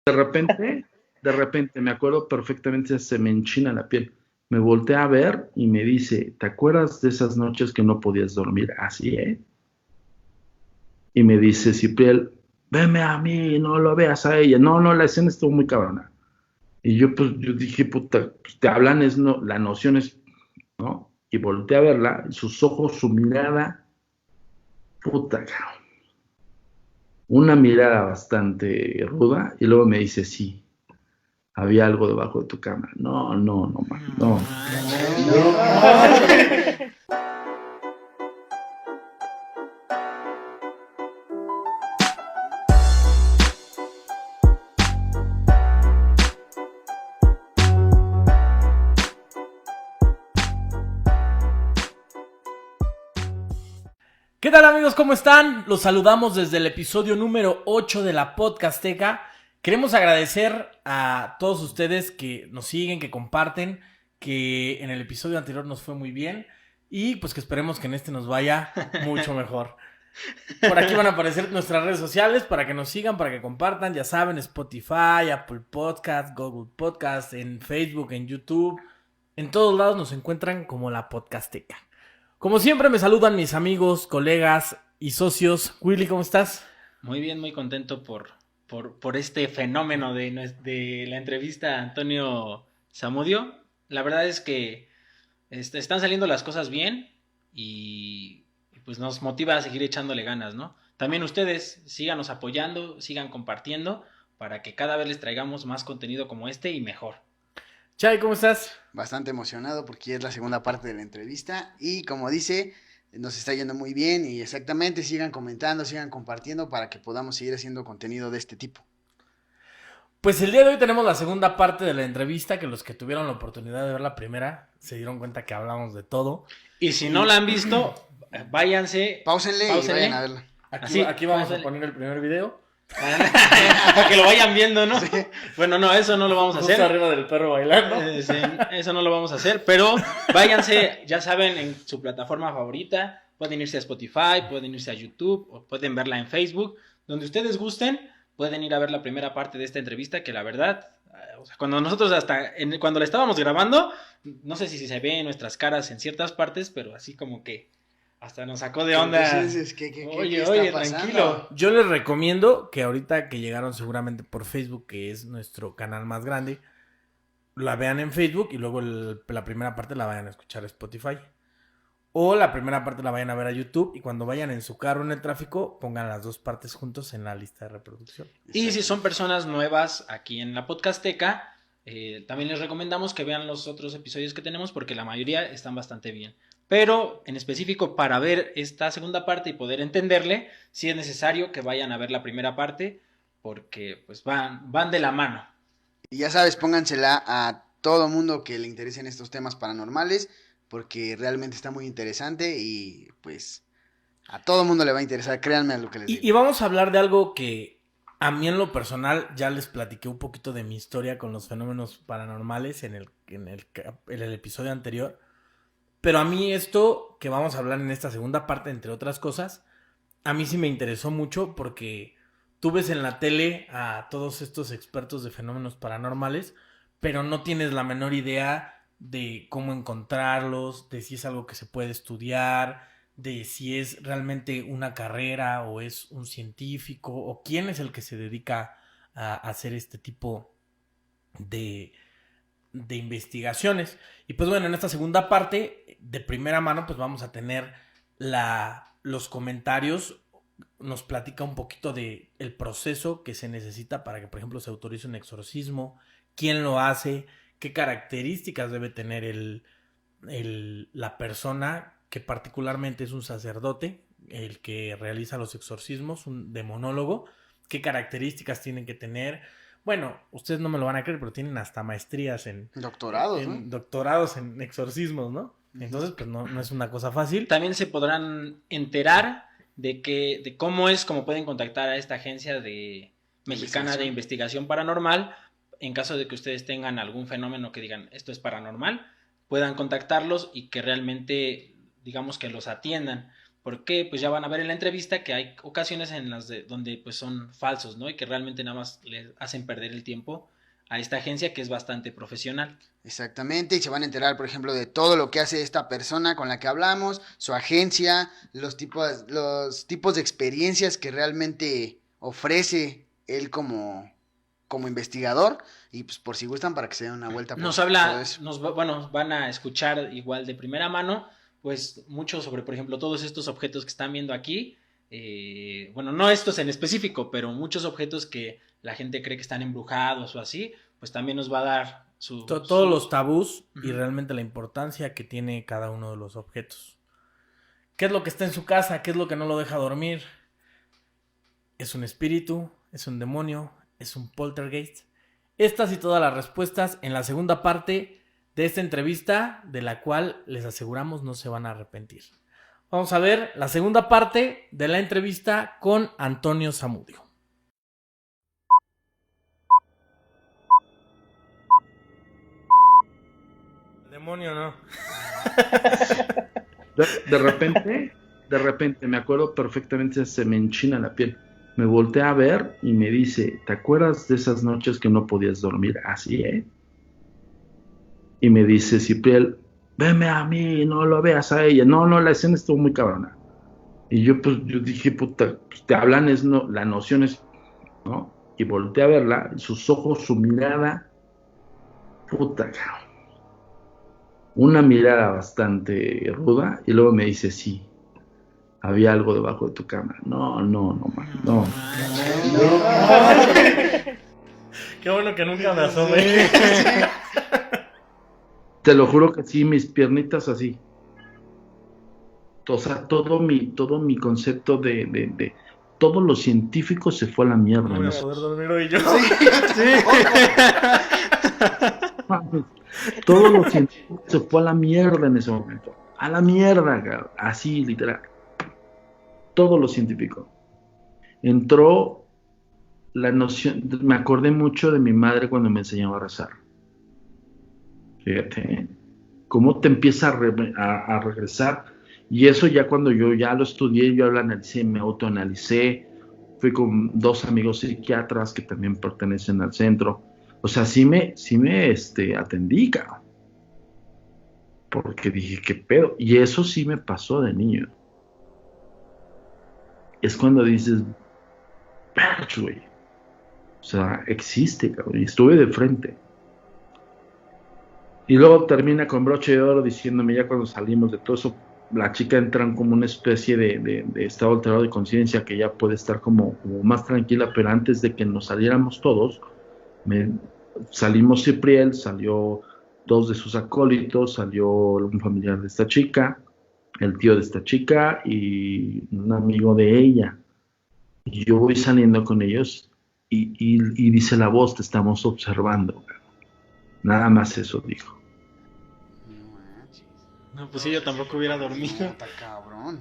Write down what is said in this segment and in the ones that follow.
de repente, me acuerdo perfectamente, se me enchina la piel. Me volteé a ver y me dice, ¿te acuerdas de esas noches que no podías dormir? Así, ¿eh? Y me dice, Cipriel, veme a mí, no lo veas a ella. No, no, la escena estuvo muy cabrona. Y yo, pues, yo dije, puta, pues, te hablan, es, no, la noción es, ¿no? Y volteé a verla, sus ojos, su mirada, puta, cabrón. Una mirada bastante ruda, y luego me dice, sí, había algo debajo de tu cama. No, no, no, man, No no. manches. No. ¿Qué tal, amigos? ¿Cómo están? Los saludamos desde el episodio número 8 de la Podcasteca. Queremos agradecer a todos ustedes que nos siguen, que comparten, que en el episodio anterior nos fue muy bien y pues que esperemos que en este nos vaya mucho mejor. Por aquí van a aparecer nuestras redes sociales para que nos sigan, para que compartan. Ya saben, Spotify, Apple Podcast, Google Podcast, en Facebook, en YouTube. En todos lados nos encuentran como la Podcasteca. Como siempre me saludan mis amigos, colegas y socios. Willy, ¿cómo estás? Muy bien, muy contento por este fenómeno de la entrevista a Antonio Zamudio. La verdad es que están saliendo las cosas bien y pues nos motiva a seguir echándole ganas, ¿no? También ustedes síganos apoyando, sigan compartiendo para que cada vez les traigamos más contenido como este y mejor. Chay, ¿cómo estás? Bastante emocionado porque es la segunda parte de la entrevista y como dice, nos está yendo muy bien y exactamente sigan comentando, sigan compartiendo para que podamos seguir haciendo contenido de este tipo. Pues el día de hoy tenemos la segunda parte de la entrevista, que los que tuvieron la oportunidad de ver la primera se dieron cuenta que hablamos de todo. Y si no la han visto, váyanse. Páusenle y vayan a verla. Aquí vamos a poner el primer video. Para que lo vayan viendo, ¿no? Sí. Bueno, no, eso no lo vamos a hacer. Arriba del perro bailando. Sí, eso no lo vamos a hacer, pero váyanse, ya saben, en su plataforma favorita. Pueden irse a Spotify, pueden irse a YouTube, o pueden verla en Facebook. Donde ustedes gusten, pueden ir a ver la primera parte de esta entrevista, que la verdad, o sea, cuando nosotros cuando la estábamos grabando, no sé si se ve nuestras caras en ciertas partes, pero así como que hasta nos sacó de onda. ¿Qué está pasando? Tranquilo. Yo les recomiendo que ahorita que llegaron seguramente por Facebook, que es nuestro canal más grande, la vean en Facebook y luego la primera parte la vayan a escuchar a Spotify. O la primera parte la vayan a ver a YouTube y cuando vayan en su carro en el tráfico, pongan las dos partes juntos en la lista de reproducción. Y si son personas nuevas aquí en la Podcasteca, también les recomendamos que vean los otros episodios que tenemos porque la mayoría están bastante bien. Pero en específico para ver esta segunda parte y poder entenderle, sí es necesario que vayan a ver la primera parte porque pues van de la mano. Y ya sabes, póngansela a todo mundo que le interesen estos temas paranormales porque realmente está muy interesante y pues a todo mundo le va a interesar, créanme a lo que les digo. Y vamos a hablar de algo que a mí en lo personal ya les platiqué un poquito de mi historia con los fenómenos paranormales en el episodio anterior. Pero a mí esto que vamos a hablar en esta segunda parte, entre otras cosas, a mí sí me interesó mucho porque tú ves en la tele a todos estos expertos de fenómenos paranormales, pero no tienes la menor idea de cómo encontrarlos, de si es algo que se puede estudiar, de si es realmente una carrera o es un científico o quién es el que se dedica a hacer este tipo de investigaciones. Y pues bueno, en esta segunda parte, de primera mano, pues vamos a tener los comentarios. Nos platica un poquito de el proceso que se necesita para que, por ejemplo, se autorice un exorcismo, quién lo hace, qué características debe tener la persona que particularmente es un sacerdote, el que realiza los exorcismos, un demonólogo, qué características tienen que tener. Bueno, ustedes no me lo van a creer, pero tienen hasta maestrías doctorados en exorcismos, ¿no? Entonces, pues no es una cosa fácil. También se podrán enterar de cómo pueden contactar a esta agencia mexicana de investigación paranormal. En caso de que ustedes tengan algún fenómeno que digan esto es paranormal, puedan contactarlos y que realmente, digamos, que los atiendan. Porque pues ya van a ver en la entrevista que hay ocasiones en las donde pues son falsos, ¿no? Y que realmente nada más le hacen perder el tiempo a esta agencia que es bastante profesional. Exactamente, y se van a enterar, por ejemplo, de todo lo que hace esta persona con la que hablamos, su agencia, los tipos de experiencias que realmente ofrece él como investigador, y pues por si gustan para que se den una vuelta por Nos todo habla, eso. bueno, van a escuchar igual de primera mano, pues mucho sobre, por ejemplo, todos estos objetos que están viendo aquí. Bueno, no estos en específico, pero muchos objetos que la gente cree que están embrujados o así, pues también nos va a dar Todos los tabús y Ujú. realmente la importancia que tiene cada uno de los objetos. ¿Qué es lo que está en su casa? ¿Qué es lo que no lo deja dormir? ¿Es un espíritu? ¿Es un demonio? ¿Es un poltergeist? Estas y todas las respuestas en la segunda parte de esta entrevista, de la cual les aseguramos no se van a arrepentir. Vamos a ver la segunda parte de la entrevista con Antonio Zamudio. El demonio no. De repente, me acuerdo perfectamente, se me enchina la piel. Me volteé a ver y me dice, ¿te acuerdas de esas noches que no podías dormir? Así, ¿eh? Y me dice Cipriel, veme a mí, no lo veas a ella. No, la escena estuvo muy cabrona. Y yo dije, puta, pues te hablan, la noción es, ¿no? Y volteé a verla, sus ojos, su mirada, puta, cabrón. Una mirada bastante ruda, y luego me dice, sí, había algo debajo de tu cama. No, man, no. Qué bueno que nunca me asomé. Te lo juro que sí, mis piernitas así. O sea, todo mi concepto de todo lo científico se fue a la mierda. No voy a poder dormir hoy yo. Todo lo científico se fue a la mierda en ese momento. A la mierda, cabrón. Así, literal. Todo lo científico. Entró la noción. Me acordé mucho de mi madre cuando me enseñaba a rezar. Fíjate, ¿eh? Cómo te empieza a regresar. Y eso ya cuando yo ya lo estudié, yo lo analicé, me autoanalicé. Fui con 2 amigos psiquiatras que también pertenecen al centro. O sea, sí me atendí, cabrón. Porque dije, ¿qué pedo? Y eso sí me pasó de niño. Es cuando dices, perch, güey. O sea, existe, cabrón. Y estuve de frente. Y luego termina con broche de oro diciéndome, ya cuando salimos de todo eso, la chica entra en como una especie de estado alterado de conciencia que ya puede estar como más tranquila, pero antes de que nos saliéramos todos, salimos Cipriel, salió 2 de sus acólitos, salió un familiar de esta chica, el tío de esta chica y un amigo de ella. Y yo voy saliendo con ellos y dice la voz, te estamos observando. Nada más eso dijo. No, pues sí, yo tampoco hubiera dormido. Está cabrón.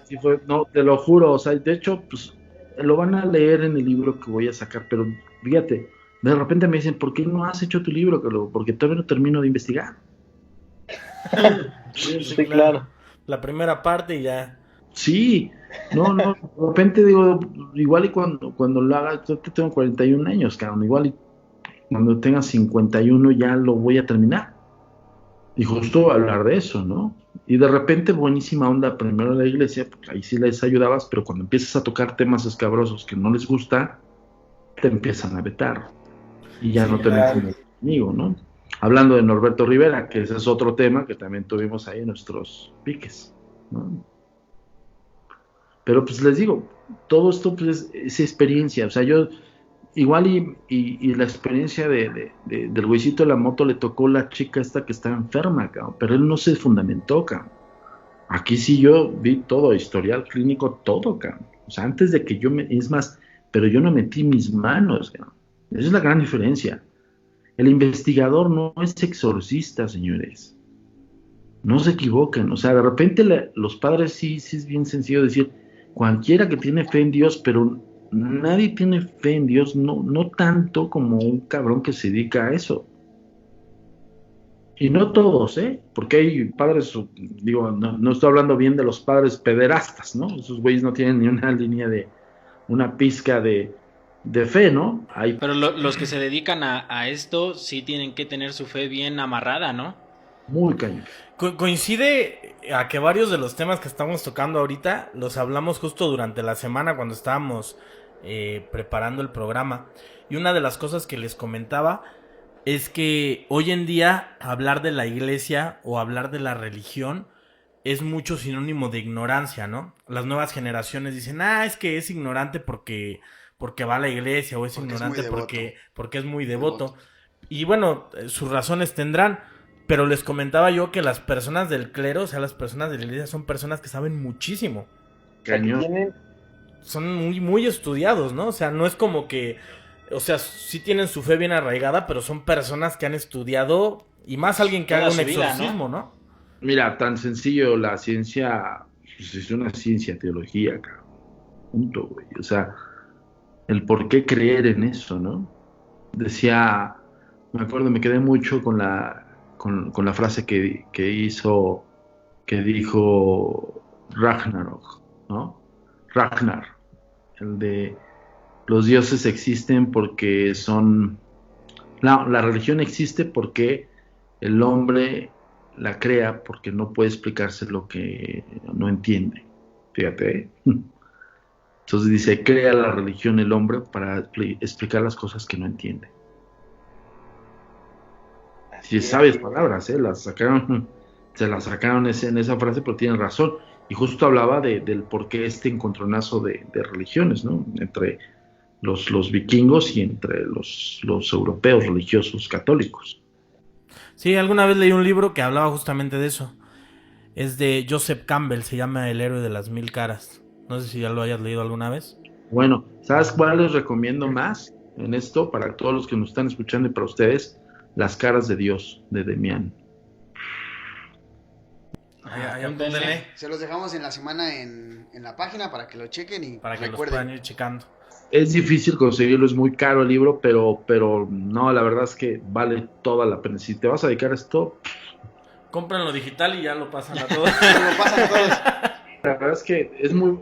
Sí fue, no, te lo juro, o sea, de hecho, pues lo van a leer en el libro que voy a sacar, pero fíjate, de repente me dicen, ¿por qué no has hecho tu libro, Carlos? Porque todavía no termino de investigar. Sí, claro. La primera parte y ya. Sí, no, de repente digo, igual y cuando lo haga, yo tengo 41 años, cabrón, igual y cuando tenga 51 ya lo voy a terminar. Y justo hablar de eso, ¿no? Y de repente, buenísima onda, primero en la iglesia, porque ahí sí les ayudabas, pero cuando empiezas a tocar temas escabrosos que no les gusta, te empiezan a vetar. Y ya Sí, no te ven como amigo, ¿no? Hablando de Norberto Rivera, que ese es otro tema que también tuvimos ahí en nuestros piques, ¿no? Pero pues les digo, todo esto pues, es experiencia, o sea, yo igual y la experiencia del güeycito de la moto le tocó la chica esta que estaba enferma, cabrón, pero él no se fundamentó, cabrón. Aquí sí yo vi todo, historial clínico, todo, cabrón. O sea, antes de que es más, pero yo no metí mis manos, cabrón. Esa es la gran diferencia. El investigador no es exorcista, señores. No se equivoquen. O sea, de repente los padres sí es bien sencillo decir, cualquiera que tiene fe en Dios, pero nadie tiene fe en Dios, no tanto como un cabrón que se dedica a eso. Y no todos, ¿eh? Porque hay padres, digo, no estoy hablando bien de los padres pederastas, ¿no? Esos güeyes no tienen ni una línea una pizca de fe, ¿no? Hay Pero los que se dedican a esto sí tienen que tener su fe bien amarrada, ¿no? muy cañón. Coincide a que varios de los temas que estamos tocando ahorita los hablamos justo durante la semana cuando estábamos preparando el programa. Y una de las cosas que les comentaba es que hoy en día hablar de la iglesia o hablar de la religión es mucho sinónimo de ignorancia, ¿no? Las nuevas generaciones dicen, es que es ignorante porque va a la iglesia, o es Porque ignorante es muy devoto. porque es muy devoto. Y bueno, sus razones tendrán, pero les comentaba yo que las personas del clero, o sea, las personas de la iglesia son personas que saben muchísimo. Cañón. Son muy, muy estudiados, ¿no? O sea, no es como que, o sea, sí tienen su fe bien arraigada, pero son personas que han estudiado, y más alguien que Toda haga un su vida, exorcismo, ¿no? Mira, tan sencillo, la ciencia, pues es una ciencia, teología, cabrón. Punto, güey. O sea, el por qué creer en eso, ¿no? Decía, me acuerdo, me quedé mucho con la frase que dijo Ragnarok, ¿no? Ragnar, el de los dioses existen porque son, no, la religión existe porque el hombre la crea porque no puede explicarse lo que no entiende. Fíjate, ¿eh? Entonces dice, crea la religión el hombre para explicar las cosas que no entiende. Si sabes palabras, las sacaron, se las sacaron en esa frase, pero tienen razón. Y justo hablaba del por qué este encontronazo de religiones, ¿no? Entre los vikingos y entre los europeos religiosos católicos. Sí, alguna vez leí un libro que hablaba justamente de eso. Es de Joseph Campbell, se llama El héroe de las mil caras. No sé si ya lo hayas leído alguna vez. Bueno, ¿sabes cuál les recomiendo más en esto? Para todos los que nos están escuchando y para ustedes, Las caras de Dios, de Demián. Apúntenle, Se los dejamos en la semana en la página para que lo chequen y para que los recuerden. puedan ir checando. Es difícil conseguirlo, es muy caro el libro, pero no, la verdad es que vale toda la pena. Si te vas a dedicar a esto, Compran lo digital y ya lo pasan a todos. Lo pasan todos. la verdad es que es muy,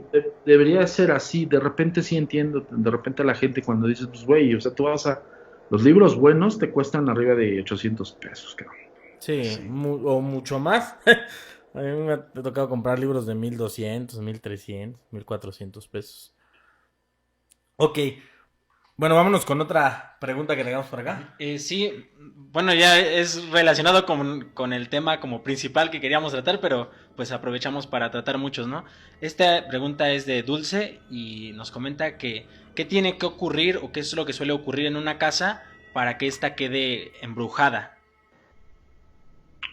debería ser así. De repente sí entiendo, de repente a la gente cuando dices, pues güey, o sea, tú vas a, los libros buenos te cuestan arriba de 800 pesos, cabrón. Sí, o mucho más. A mí me ha tocado comprar libros de 1200, 1300, 1400 pesos. Ok. Bueno, vámonos con otra pregunta que tengamos por acá. Sí, bueno, ya es relacionado con el tema como principal que queríamos tratar, pero pues aprovechamos para tratar muchos, ¿no? Esta pregunta es de Dulce y nos comenta que qué tiene que ocurrir o qué es lo que suele ocurrir en una casa para que ésta quede embrujada.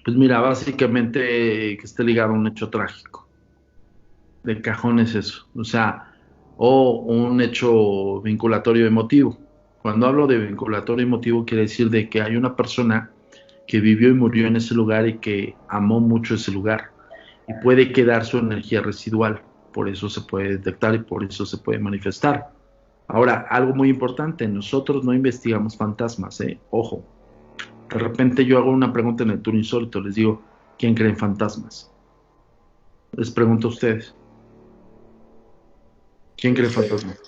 Pues mira, básicamente que esté ligado a un hecho trágico. De cajón es eso. O sea, o un hecho vinculatorio emotivo. Cuando hablo de vinculatorio emotivo quiere decir de que hay una persona que vivió y murió en ese lugar y que amó mucho ese lugar y puede quedar su energía residual. Por eso se puede detectar y por eso se puede manifestar. Ahora, algo muy importante, nosotros no investigamos fantasmas, ojo. De repente yo hago una pregunta en el turno insólito, les digo, ¿quién cree en fantasmas? Les pregunto a ustedes. ¿Quién cree en fantasmas?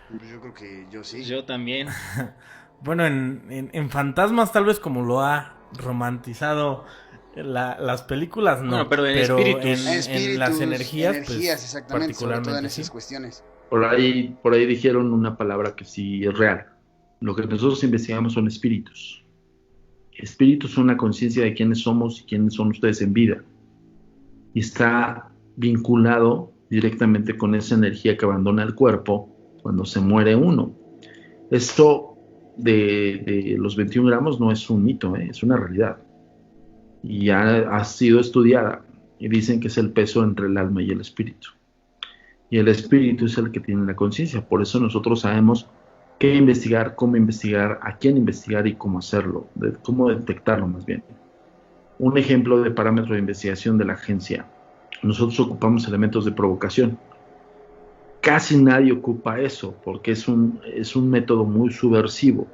Pues yo creo que yo sí. Yo también. Bueno, en fantasmas tal vez como lo ha romantizado las películas, no. Bueno, pero en espíritus. En las energías, pues, exactamente, sobre todo en particularmente esas sí. cuestiones. Por ahí dijeron una palabra que sí es real. Lo que nosotros investigamos son espíritus. Espíritus son la conciencia de quiénes somos y quiénes son ustedes en vida. Y está vinculado directamente con esa energía que abandona el cuerpo cuando se muere uno. Esto de los 21 gramos no es un mito, es una realidad. Y ya ha sido estudiada. Y dicen que es el peso entre el alma y el espíritu. Y el espíritu es el que tiene la conciencia. Por eso nosotros sabemos qué investigar, cómo investigar, a quién investigar y cómo hacerlo, cómo detectarlo más bien. Un ejemplo de parámetro de investigación de la agencia. Nosotros ocupamos elementos de provocación. Casi nadie ocupa eso porque es un método muy subversivo.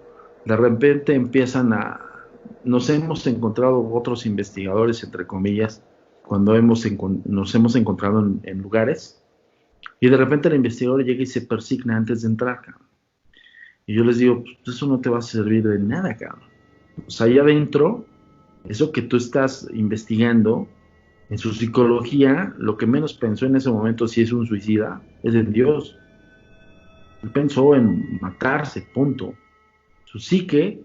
De repente empiezan nos hemos encontrado otros investigadores, entre comillas, cuando nos hemos encontrado en lugares, y de repente el investigador llega y se persigna antes de entrar, cabrón. Y yo les digo, pues eso no te va a servir de nada, cabrón. O sea, ahí adentro, eso que tú estás investigando, en su psicología, lo que menos pensó en ese momento, si es un suicida, es en Dios. Él pensó en matarse, punto. Su psique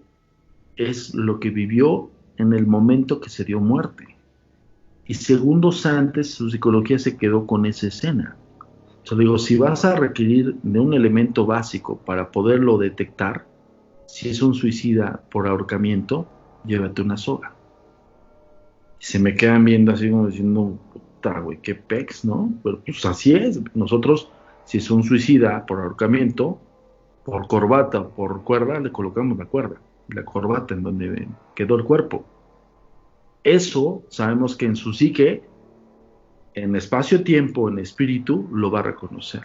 es lo que vivió en el momento que se dio muerte. Y segundos antes, su psicología se quedó con esa escena. O sea, digo, si vas a requerir de un elemento básico para poderlo detectar, si es un suicida por ahorcamiento, llévate una soga. Y se me quedan viendo así como diciendo, puta, güey, qué pex, ¿no? Pero pues así es. Nosotros, si es un suicida por ahorcamiento, por corbata o por cuerda, le colocamos la cuerda, la corbata en donde quedó el cuerpo. Eso sabemos que en su psique, en espacio-tiempo, en espíritu, lo va a reconocer.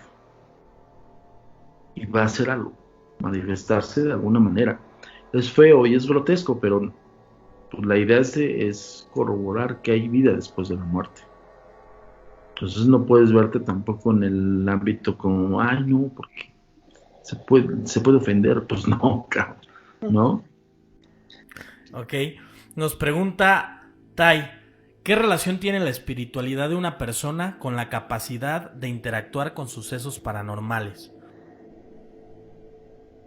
Y va a hacer algo, manifestarse de alguna manera. Es feo y es grotesco, pero pues, la idea es corroborar que hay vida después de la muerte. Entonces no puedes verte tampoco en el ámbito como, ay no, porque se puede ofender. Pues no, cabrón, ¿no? Ok, nos pregunta Tai, ¿qué relación tiene la espiritualidad de una persona con la capacidad de interactuar con sucesos paranormales?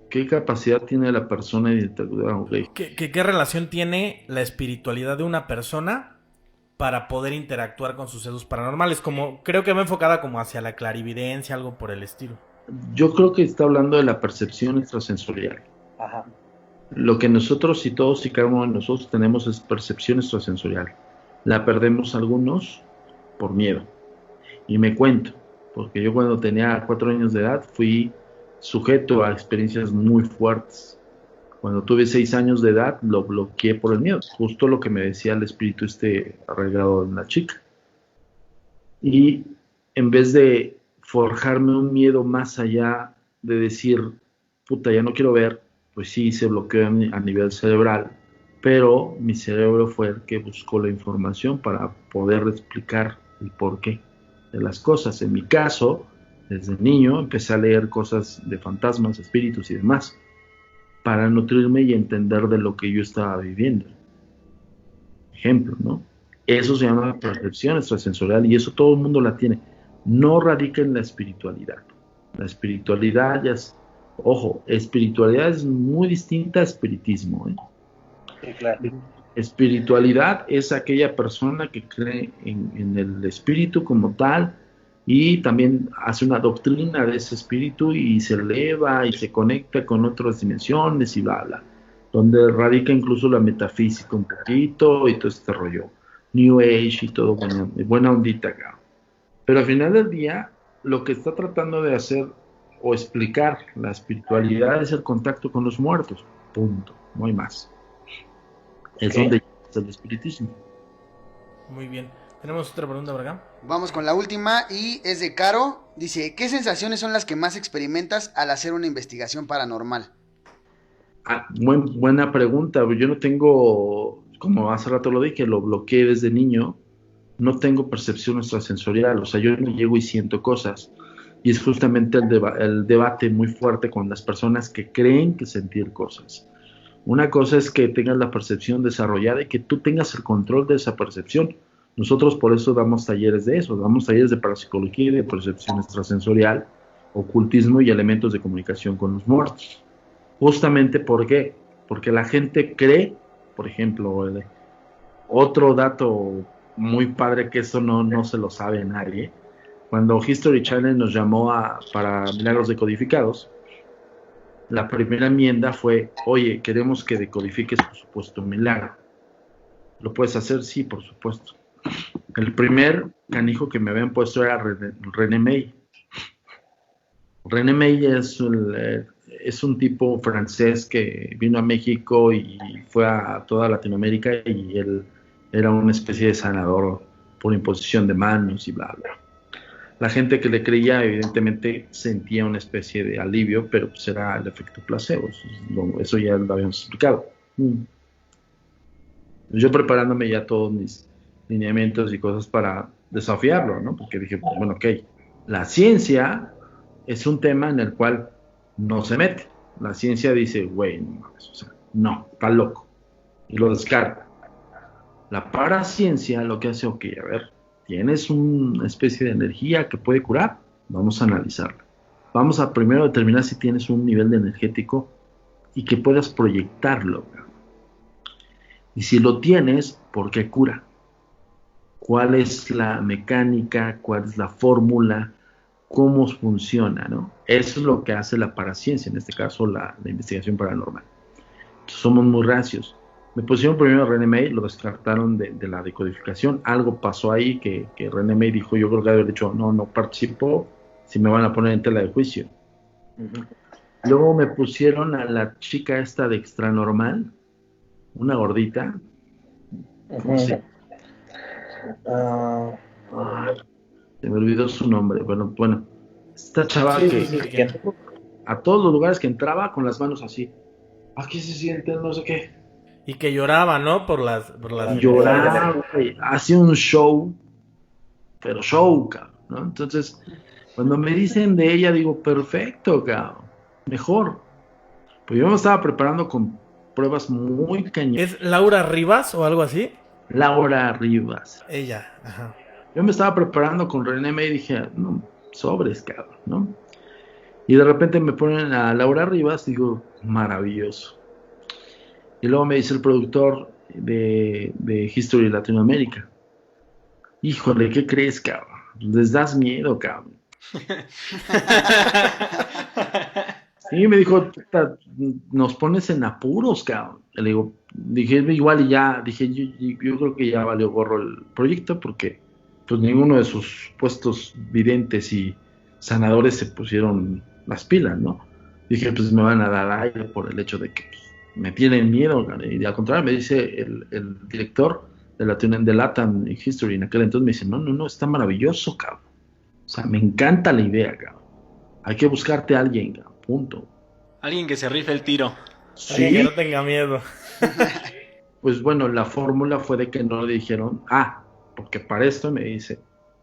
¿Qué capacidad tiene la persona de interactuar? Okay. ¿Qué relación tiene la espiritualidad de una persona para poder interactuar con sucesos paranormales? Como creo que va enfocada como hacia la clarividencia, algo por el estilo. Yo creo que está hablando de la percepción extrasensorial. Ajá. Lo que nosotros y todos y cada uno de nosotros tenemos es percepción extrasensorial. La perdemos algunos por miedo. Y me cuento, porque yo cuando tenía 4 años de edad fui sujeto a experiencias muy fuertes. Cuando tuve 6 años de edad lo bloqueé por el miedo, justo lo que me decía el espíritu arraigado en la chica. Y en vez de forjarme un miedo más allá de decir, puta, ya no quiero ver, pues sí, se bloqueó a nivel cerebral, pero mi cerebro fue el que buscó la información para poder explicar el porqué de las cosas. En mi caso, desde niño empecé a leer cosas de fantasmas, espíritus y demás, para nutrirme y entender de lo que yo estaba viviendo. Ejemplo, ¿no? Eso se llama percepción extrasensorial y eso todo el mundo la tiene. No radica en la espiritualidad. La espiritualidad ya es, ojo, espiritualidad es muy distinta a espiritismo, ¿eh? Sí, claro. Espiritualidad es aquella persona que cree en el espíritu como tal y también hace una doctrina de ese espíritu y se eleva y se conecta con otras dimensiones y bla, bla, donde radica incluso la metafísica un poquito y todo este rollo, New Age y todo, buena ondita acá. Pero al final del día, lo que está tratando de hacer o explicar la espiritualidad es el contacto con los muertos, punto, no hay más. Es donde está el espiritismo. Muy bien. ¿Tenemos otra pregunta por acá? Vamos con la última y es de Caro. Dice, ¿qué sensaciones son las que más experimentas al hacer una investigación paranormal? Buena pregunta. Yo no tengo, como hace rato lo dije, lo bloqueé desde niño. No tengo percepción extrasensorial. O sea, yo no llego y siento cosas. Y es justamente el debate muy fuerte con las personas que creen que sentir cosas. Una cosa es que tengas la percepción desarrollada y que tú tengas el control de esa percepción. Nosotros por eso damos talleres de eso, damos talleres de parapsicología y de percepción extrasensorial, ocultismo y elementos de comunicación con los muertos. Justamente ¿por qué? Porque la gente cree, por ejemplo, otro dato muy padre que eso no se lo sabe nadie, cuando History Channel nos llamó para Milagros Decodificados, la primera enmienda fue, oye, queremos que decodifiques por supuesto un milagro. ¿Lo puedes hacer? Sí, por supuesto. El primer canijo que me habían puesto era René May. René May es un tipo francés que vino a México y fue a toda Latinoamérica y él era una especie de sanador por imposición de manos y bla, bla. La gente que le creía evidentemente sentía una especie de alivio, pero pues era el efecto placebo. Eso ya lo habíamos explicado. Yo preparándome ya todos mis lineamientos y cosas para desafiarlo, ¿no? Porque dije, bueno, ok, la ciencia es un tema en el cual no se mete. La ciencia dice, güey, no mames, o sea, no, está loco. Y lo descarta. La paraciencia lo que hace, ok, a ver, tienes una especie de energía que puede curar, vamos a analizarla. Vamos a primero determinar si tienes un nivel de energético y que puedas proyectarlo. Y si lo tienes, ¿por qué cura? ¿Cuál es la mecánica? ¿Cuál es la fórmula? ¿Cómo funciona? ¿No? Eso es lo que hace la paraciencia, en este caso la investigación paranormal. Entonces, somos muy racios. Me pusieron primero a René May, lo descartaron de la decodificación. Algo pasó ahí que René May dijo, yo creo que haber dicho, no participo si me van a poner en tela de juicio. Uh-huh. Luego me pusieron a la chica esta de Extranormal, una gordita. ¿Cómo se se me olvidó su nombre. Bueno, esta chava que a todos los lugares que entraba con las manos así. Aquí se siente, no sé qué. Y que lloraba, ¿no? Por las... Lloraba, hacía un show, pero show, cabrón, ¿no? Entonces, cuando me dicen de ella, digo, perfecto, cabrón, mejor. Pues yo me estaba preparando con pruebas muy cañonas. ¿Es Laura Rivas o algo así? Laura Rivas. Ella, ajá. Yo me estaba preparando con René May y dije, no, sobres, cabrón, ¿no? Y de repente me ponen a Laura Rivas, digo, maravilloso. Y luego me dice el productor de History Latinoamérica, híjole, ¿qué crees, cabrón? Les das miedo, cabrón. Y me dijo, nos pones en apuros, cabrón. Le digo, dije, igual y ya, dije, yo creo que ya valió gorro el proyecto porque pues ninguno de sus puestos videntes y sanadores se pusieron las pilas, ¿no? Dije, pues me van a dar aire por el hecho de que pues, me tienen miedo, y al contrario me dice el director de Latam History en aquel entonces, me dice, no, está maravilloso, cabrón. O sea, me encanta la idea, cabrón. Hay que buscarte a alguien, cabrón, punto. Alguien que se rife el tiro. Sí. Alguien que no tenga miedo. Pues bueno, la fórmula fue de que no le dijeron, porque para esto me dice,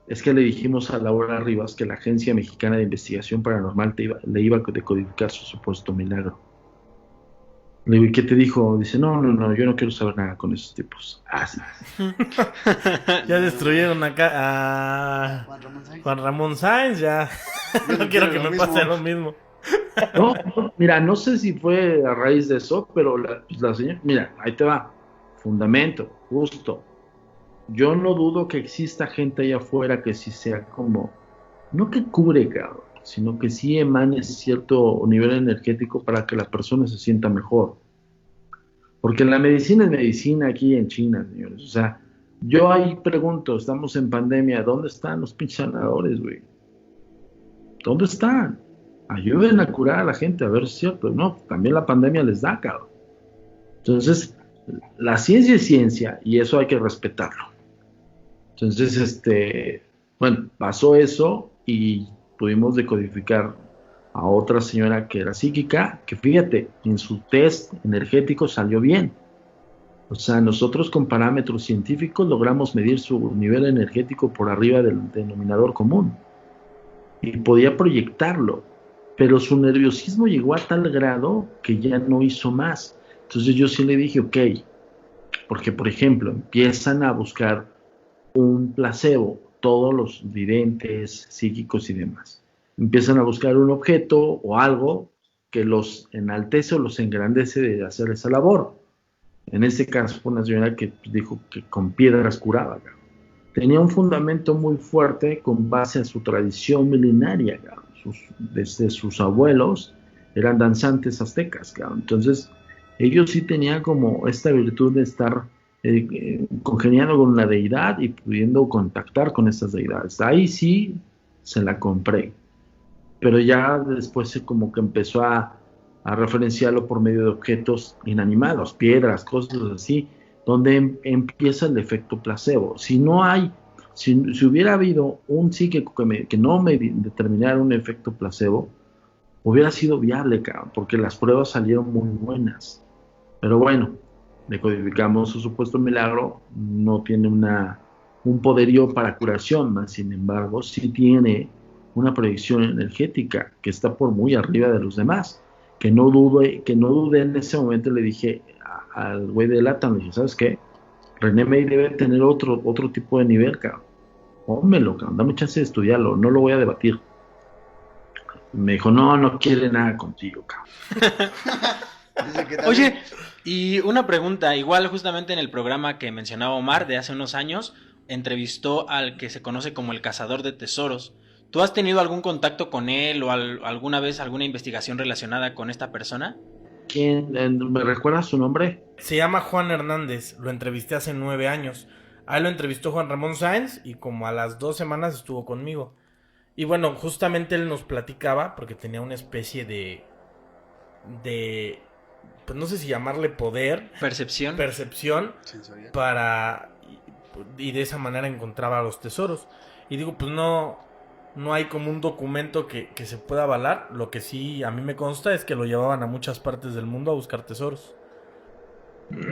es que le dijimos a Laura Rivas que la Agencia Mexicana de Investigación Paranormal le iba a decodificar su supuesto milagro. Le digo, ¿y qué te dijo? Dice, no, yo no quiero saber nada con esos tipos. Sí. Ya destruyeron acá a Juan Ramón Sáenz, ya. No quiero que me pase lo mismo. No, mira, no sé si fue a raíz de eso, pero la señora, mira, ahí te va. Fundamento, justo. Yo no dudo que exista gente allá afuera que sí sea como, no que cubre, cabrón, sino que sí emane cierto nivel energético para que la persona se sienta mejor. Porque la medicina es medicina aquí en China, señores. O sea, yo ahí pregunto, estamos en pandemia, ¿dónde están los pinches sanadores, güey? ¿Dónde están? Ayuden a curar a la gente, a ver si es cierto. No, también la pandemia les da, cabrón. Entonces, la ciencia es ciencia y eso hay que respetarlo. Entonces, bueno, pasó eso y pudimos decodificar a otra señora que era psíquica, que fíjate, en su test energético salió bien. O sea, nosotros con parámetros científicos logramos medir su nivel energético por arriba del denominador común. Y podía proyectarlo, pero su nerviosismo llegó a tal grado que ya no hizo más. Entonces yo sí le dije, ok, porque por ejemplo, empiezan a buscar un placebo, todos los videntes, psíquicos y demás. Empiezan a buscar un objeto o algo que los enaltece o los engrandece de hacer esa labor. En este caso fue una señora que dijo que con piedras curaba. Tenía un fundamento muy fuerte con base a su tradición milenaria. Desde sus abuelos eran danzantes aztecas. Entonces ellos sí tenían como esta virtud de estar congeniando con la deidad y pudiendo contactar con estas deidades. Ahí sí se la compré. Pero ya después como que empezó a referenciarlo por medio de objetos inanimados, piedras, cosas así, donde empieza el efecto placebo. Si hubiera habido un psíquico que no me determinara un efecto placebo, hubiera sido viable, cabrón, porque las pruebas salieron muy buenas. Pero bueno, decodificamos su supuesto milagro, no tiene un poderío para curación, más sin embargo, sí tiene una proyección energética que está por muy arriba de los demás. Que no dude en ese momento. Le dije al güey de Latam, le dije, ¿sabes qué? René May debe tener otro tipo de nivel, cabrón. Pónmelo, cabrón, dame chance de estudiarlo, no lo voy a debatir. Me dijo, no quiere nada contigo, cabrón. Oye, y una pregunta, igual justamente en el programa que mencionaba Omar de hace unos años, entrevistó al que se conoce como el cazador de tesoros. ¿Tú has tenido algún contacto con él o alguna vez alguna investigación relacionada con esta persona? ¿Quién? ¿Me recuerda su nombre? Se llama Juan Hernández, lo entrevisté hace 9 años. A él lo entrevistó Juan Ramón Sáenz y como a las 2 semanas estuvo conmigo. Y bueno, justamente él nos platicaba porque tenía una especie de pues no sé si llamarle poder, Percepción. Sensorial. y de esa manera encontraba los tesoros. Y digo, pues no hay como un documento que se pueda avalar. Lo que sí a mí me consta es que lo llevaban a muchas partes del mundo a buscar tesoros.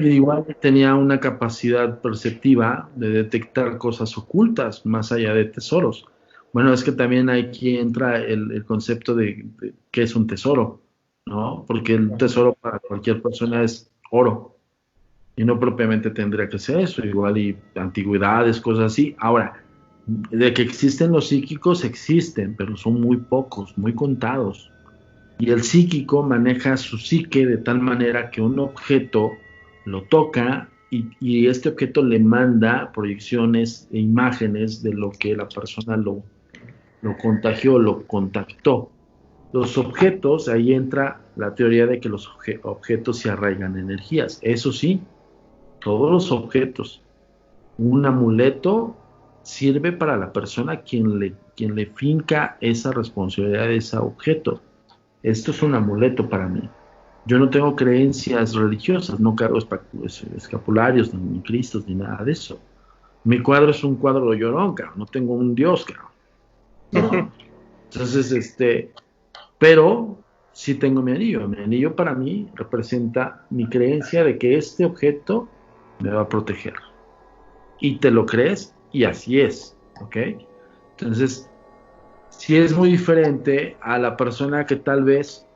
Igual tenía una capacidad perceptiva de detectar cosas ocultas más allá de tesoros. Bueno, es que también aquí entra el concepto de qué es un tesoro, ¿no? Porque el tesoro para cualquier persona es oro y no propiamente tendría que ser eso, igual y antigüedades, cosas así. Ahora, de que existen los psíquicos, existen, pero son muy pocos, muy contados. Y el psíquico maneja su psique de tal manera que un objeto lo toca y este objeto le manda proyecciones e imágenes de lo que la persona lo contagió, lo contactó. Los objetos, ahí entra la teoría de que los objetos se arraigan energías. Eso sí, todos los objetos. Un amuleto sirve para la persona quien le finca esa responsabilidad de ese objeto. Esto es un amuleto para mí. Yo no tengo creencias religiosas, no cargo escapularios, ni cristos, ni nada de eso. Mi cuadro es un cuadro de Llorón, cabrón. No tengo un dios, cabrón. ¿No? Entonces, pero sí tengo mi anillo. Mi anillo para mí representa mi creencia de que este objeto me va a proteger. Y te lo crees y así es, ¿ok? Entonces, sí es muy diferente a la persona que tal vez,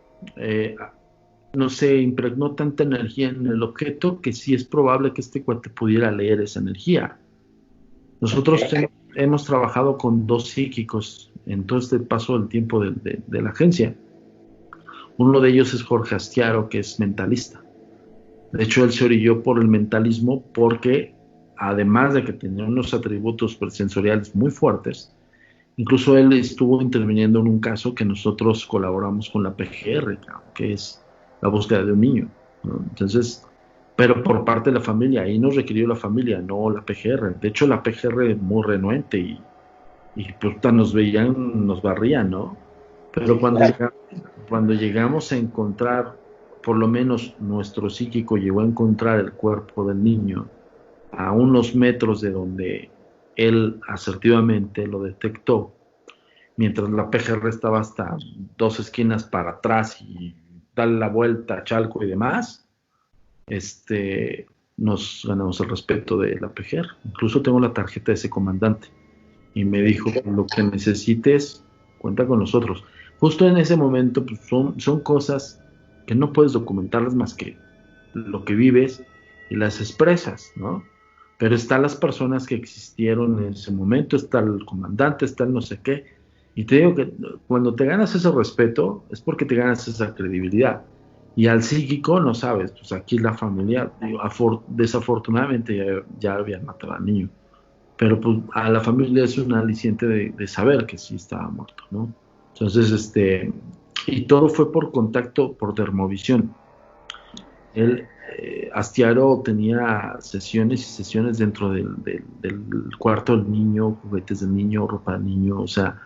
no sé, impregnó tanta energía en el objeto que sí es probable que este cuate pudiera leer esa energía. Nosotros hemos trabajado con 2 psíquicos en todo este paso del tiempo de la agencia. Uno de ellos es Jorge Astiaro, que es mentalista. De hecho, él se orilló por el mentalismo porque, además de que tenía unos atributos sensoriales muy fuertes, incluso él estuvo interviniendo en un caso que nosotros colaboramos con la PGR, que es la búsqueda de un niño, ¿no? Entonces, pero por parte de la familia, ahí nos requirió la familia, no la PGR. De hecho, la PGR muy renuente y pues nos veían, nos barrían, ¿no? Pero cuando llegamos a encontrar, por lo menos nuestro psíquico llegó a encontrar el cuerpo del niño a unos metros de donde él asertivamente lo detectó, mientras la PGR estaba hasta 2 esquinas para atrás y darle la vuelta a Chalco y demás, nos ganamos el respeto de la PGR. Incluso tengo la tarjeta de ese comandante y me dijo, lo que necesites, cuenta con nosotros. Justo en ese momento, pues, son cosas que no puedes documentarlas más que lo que vives y las expresas, ¿no? Pero están las personas que existieron en ese momento, está el comandante, está el no sé qué, y te digo que cuando te ganas ese respeto es porque te ganas esa credibilidad. Y al psíquico, no sabes, pues aquí la familia, digo, desafortunadamente ya habían matado al niño, pero pues a la familia es un aliciente de saber que sí estaba muerto, ¿no? Entonces, y todo fue por contacto, por dermovisión. Él, Astiaro tenía sesiones y sesiones dentro del cuarto del niño, juguetes del niño, ropa del niño, o sea,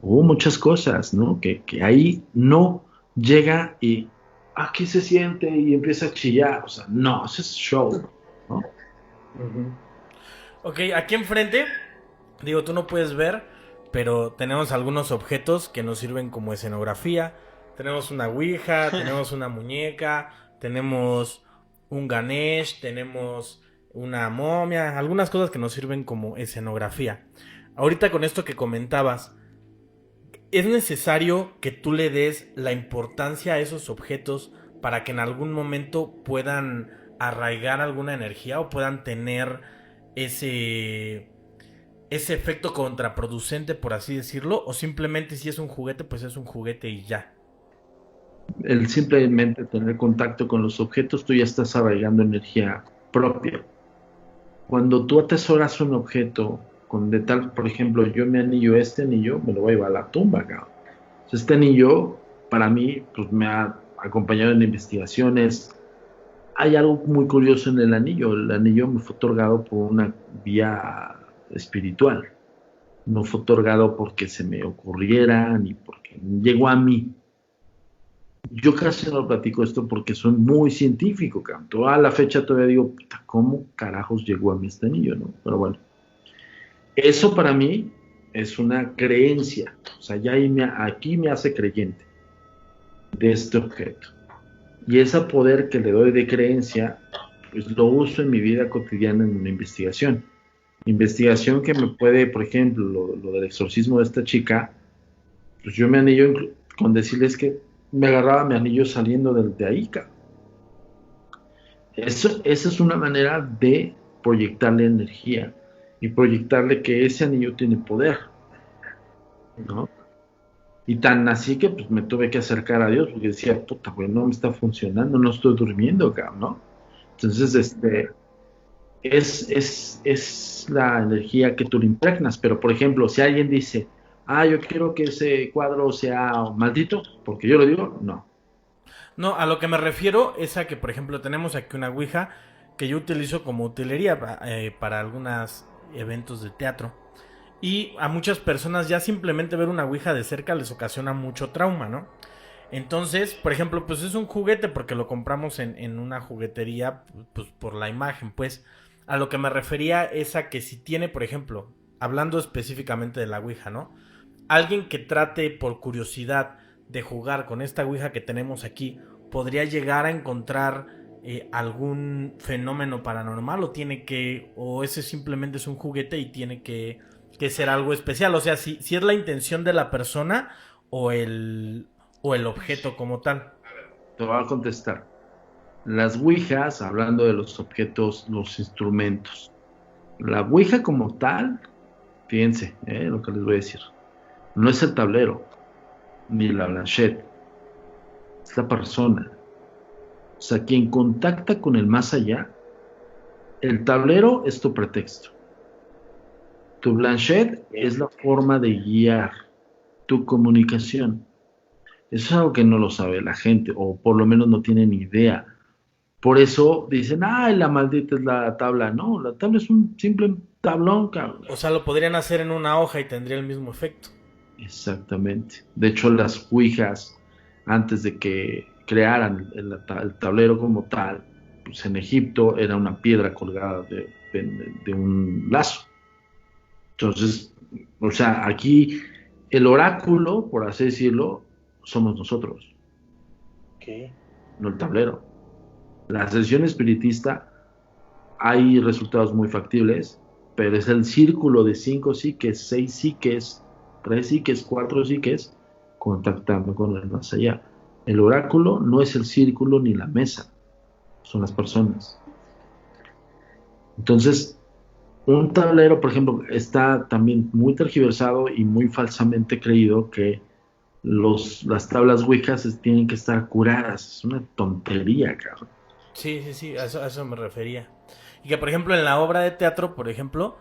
hubo muchas cosas, ¿no? Que ahí no llega y aquí se siente y empieza a chillar, o sea, no, eso es show, ¿no? Ok, aquí enfrente, digo, tú no puedes ver, pero tenemos algunos objetos que nos sirven como escenografía. Tenemos una ouija, tenemos una muñeca, tenemos un Ganesh, tenemos una momia, algunas cosas que nos sirven como escenografía. Ahorita con esto que comentabas, ¿es necesario que tú le des la importancia a esos objetos para que en algún momento puedan arraigar alguna energía o puedan tener ese, ese efecto contraproducente, por así decirlo? ¿O simplemente si es un juguete, pues es un juguete y ya? El simplemente tener contacto con los objetos, tú ya estás arraigando energía propia. Cuando tú atesoras un objeto con de tal, por ejemplo, yo este anillo me lo voy a llevar a la tumba, cabrón. Este anillo, para mí, pues me ha acompañado en investigaciones. Hay algo muy curioso en el anillo. El anillo me fue otorgado por una vía espiritual. No fue otorgado porque se me ocurriera ni porque llegó a mí. Yo casi no platico esto porque soy muy científico, cabrón. A la fecha todavía digo, puta, ¿cómo carajos llegó a mí este anillo, no? Pero bueno, eso para mí es una creencia. O sea, ya aquí me hace creyente de este objeto. Y ese poder que le doy de creencia, pues lo uso en mi vida cotidiana en una investigación. Investigación que me puede, por ejemplo, lo del exorcismo de esta chica, pues yo me anillo con decirles que me agarraba mi anillo saliendo de ahí, cabrón. Esa es una manera de proyectarle energía y proyectarle que ese anillo tiene poder, ¿no? Y tan así que pues me tuve que acercar a Dios porque decía, puta, güey, no me está funcionando, no estoy durmiendo, cabrón, ¿no? Entonces, es la energía que tú le impregnas, pero por ejemplo, si alguien dice, yo quiero que ese cuadro sea maldito, porque yo lo digo, no. No, a lo que me refiero es a que, por ejemplo, tenemos aquí una ouija que yo utilizo como utilería para algunos eventos de teatro. Y a muchas personas ya simplemente ver una ouija de cerca les ocasiona mucho trauma, ¿no? Entonces, por ejemplo, pues es un juguete porque lo compramos en una juguetería, pues por la imagen, pues. A lo que me refería es a que si tiene, por ejemplo, hablando específicamente de la ouija, ¿no? Alguien que trate por curiosidad de jugar con esta ouija que tenemos aquí, ¿podría llegar a encontrar algún fenómeno paranormal o ese simplemente es un juguete y tiene que ser algo especial? O sea, si es la intención de la persona o el objeto como tal. Te voy a contestar. Las ouijas, hablando de los objetos, los instrumentos. La ouija como tal, fíjense, lo que les voy a decir. No es el tablero, ni la planchette, es la persona. O sea, quien contacta con el más allá, el tablero es tu pretexto. Tu planchette es la forma de guiar tu comunicación. Eso es algo que no lo sabe la gente, o por lo menos no tiene ni idea. Por eso dicen, la maldita es la tabla. No, la tabla es un simple tablón, cabrón. O sea, lo podrían hacer en una hoja y tendría el mismo efecto. Exactamente. De hecho, las ouijas, antes de que crearan el tablero como tal, pues en Egipto era una piedra colgada de un lazo. Entonces, o sea, aquí el oráculo, por así decirlo, somos nosotros, ¿Qué? no el tablero. La sesión espiritista hay resultados muy factibles, pero es el círculo de 5 psiques, 6 psiques, 3 psiques, 4 psiques, contactando con el más allá. El oráculo no es el círculo ni la mesa, son las personas. Entonces, un tablero, por ejemplo, está también muy tergiversado y muy falsamente creído que las tablas ouijas tienen que estar curadas. Es una tontería, cabrón. Sí, a eso me refería. Y que, por ejemplo, en la obra de teatro, por ejemplo,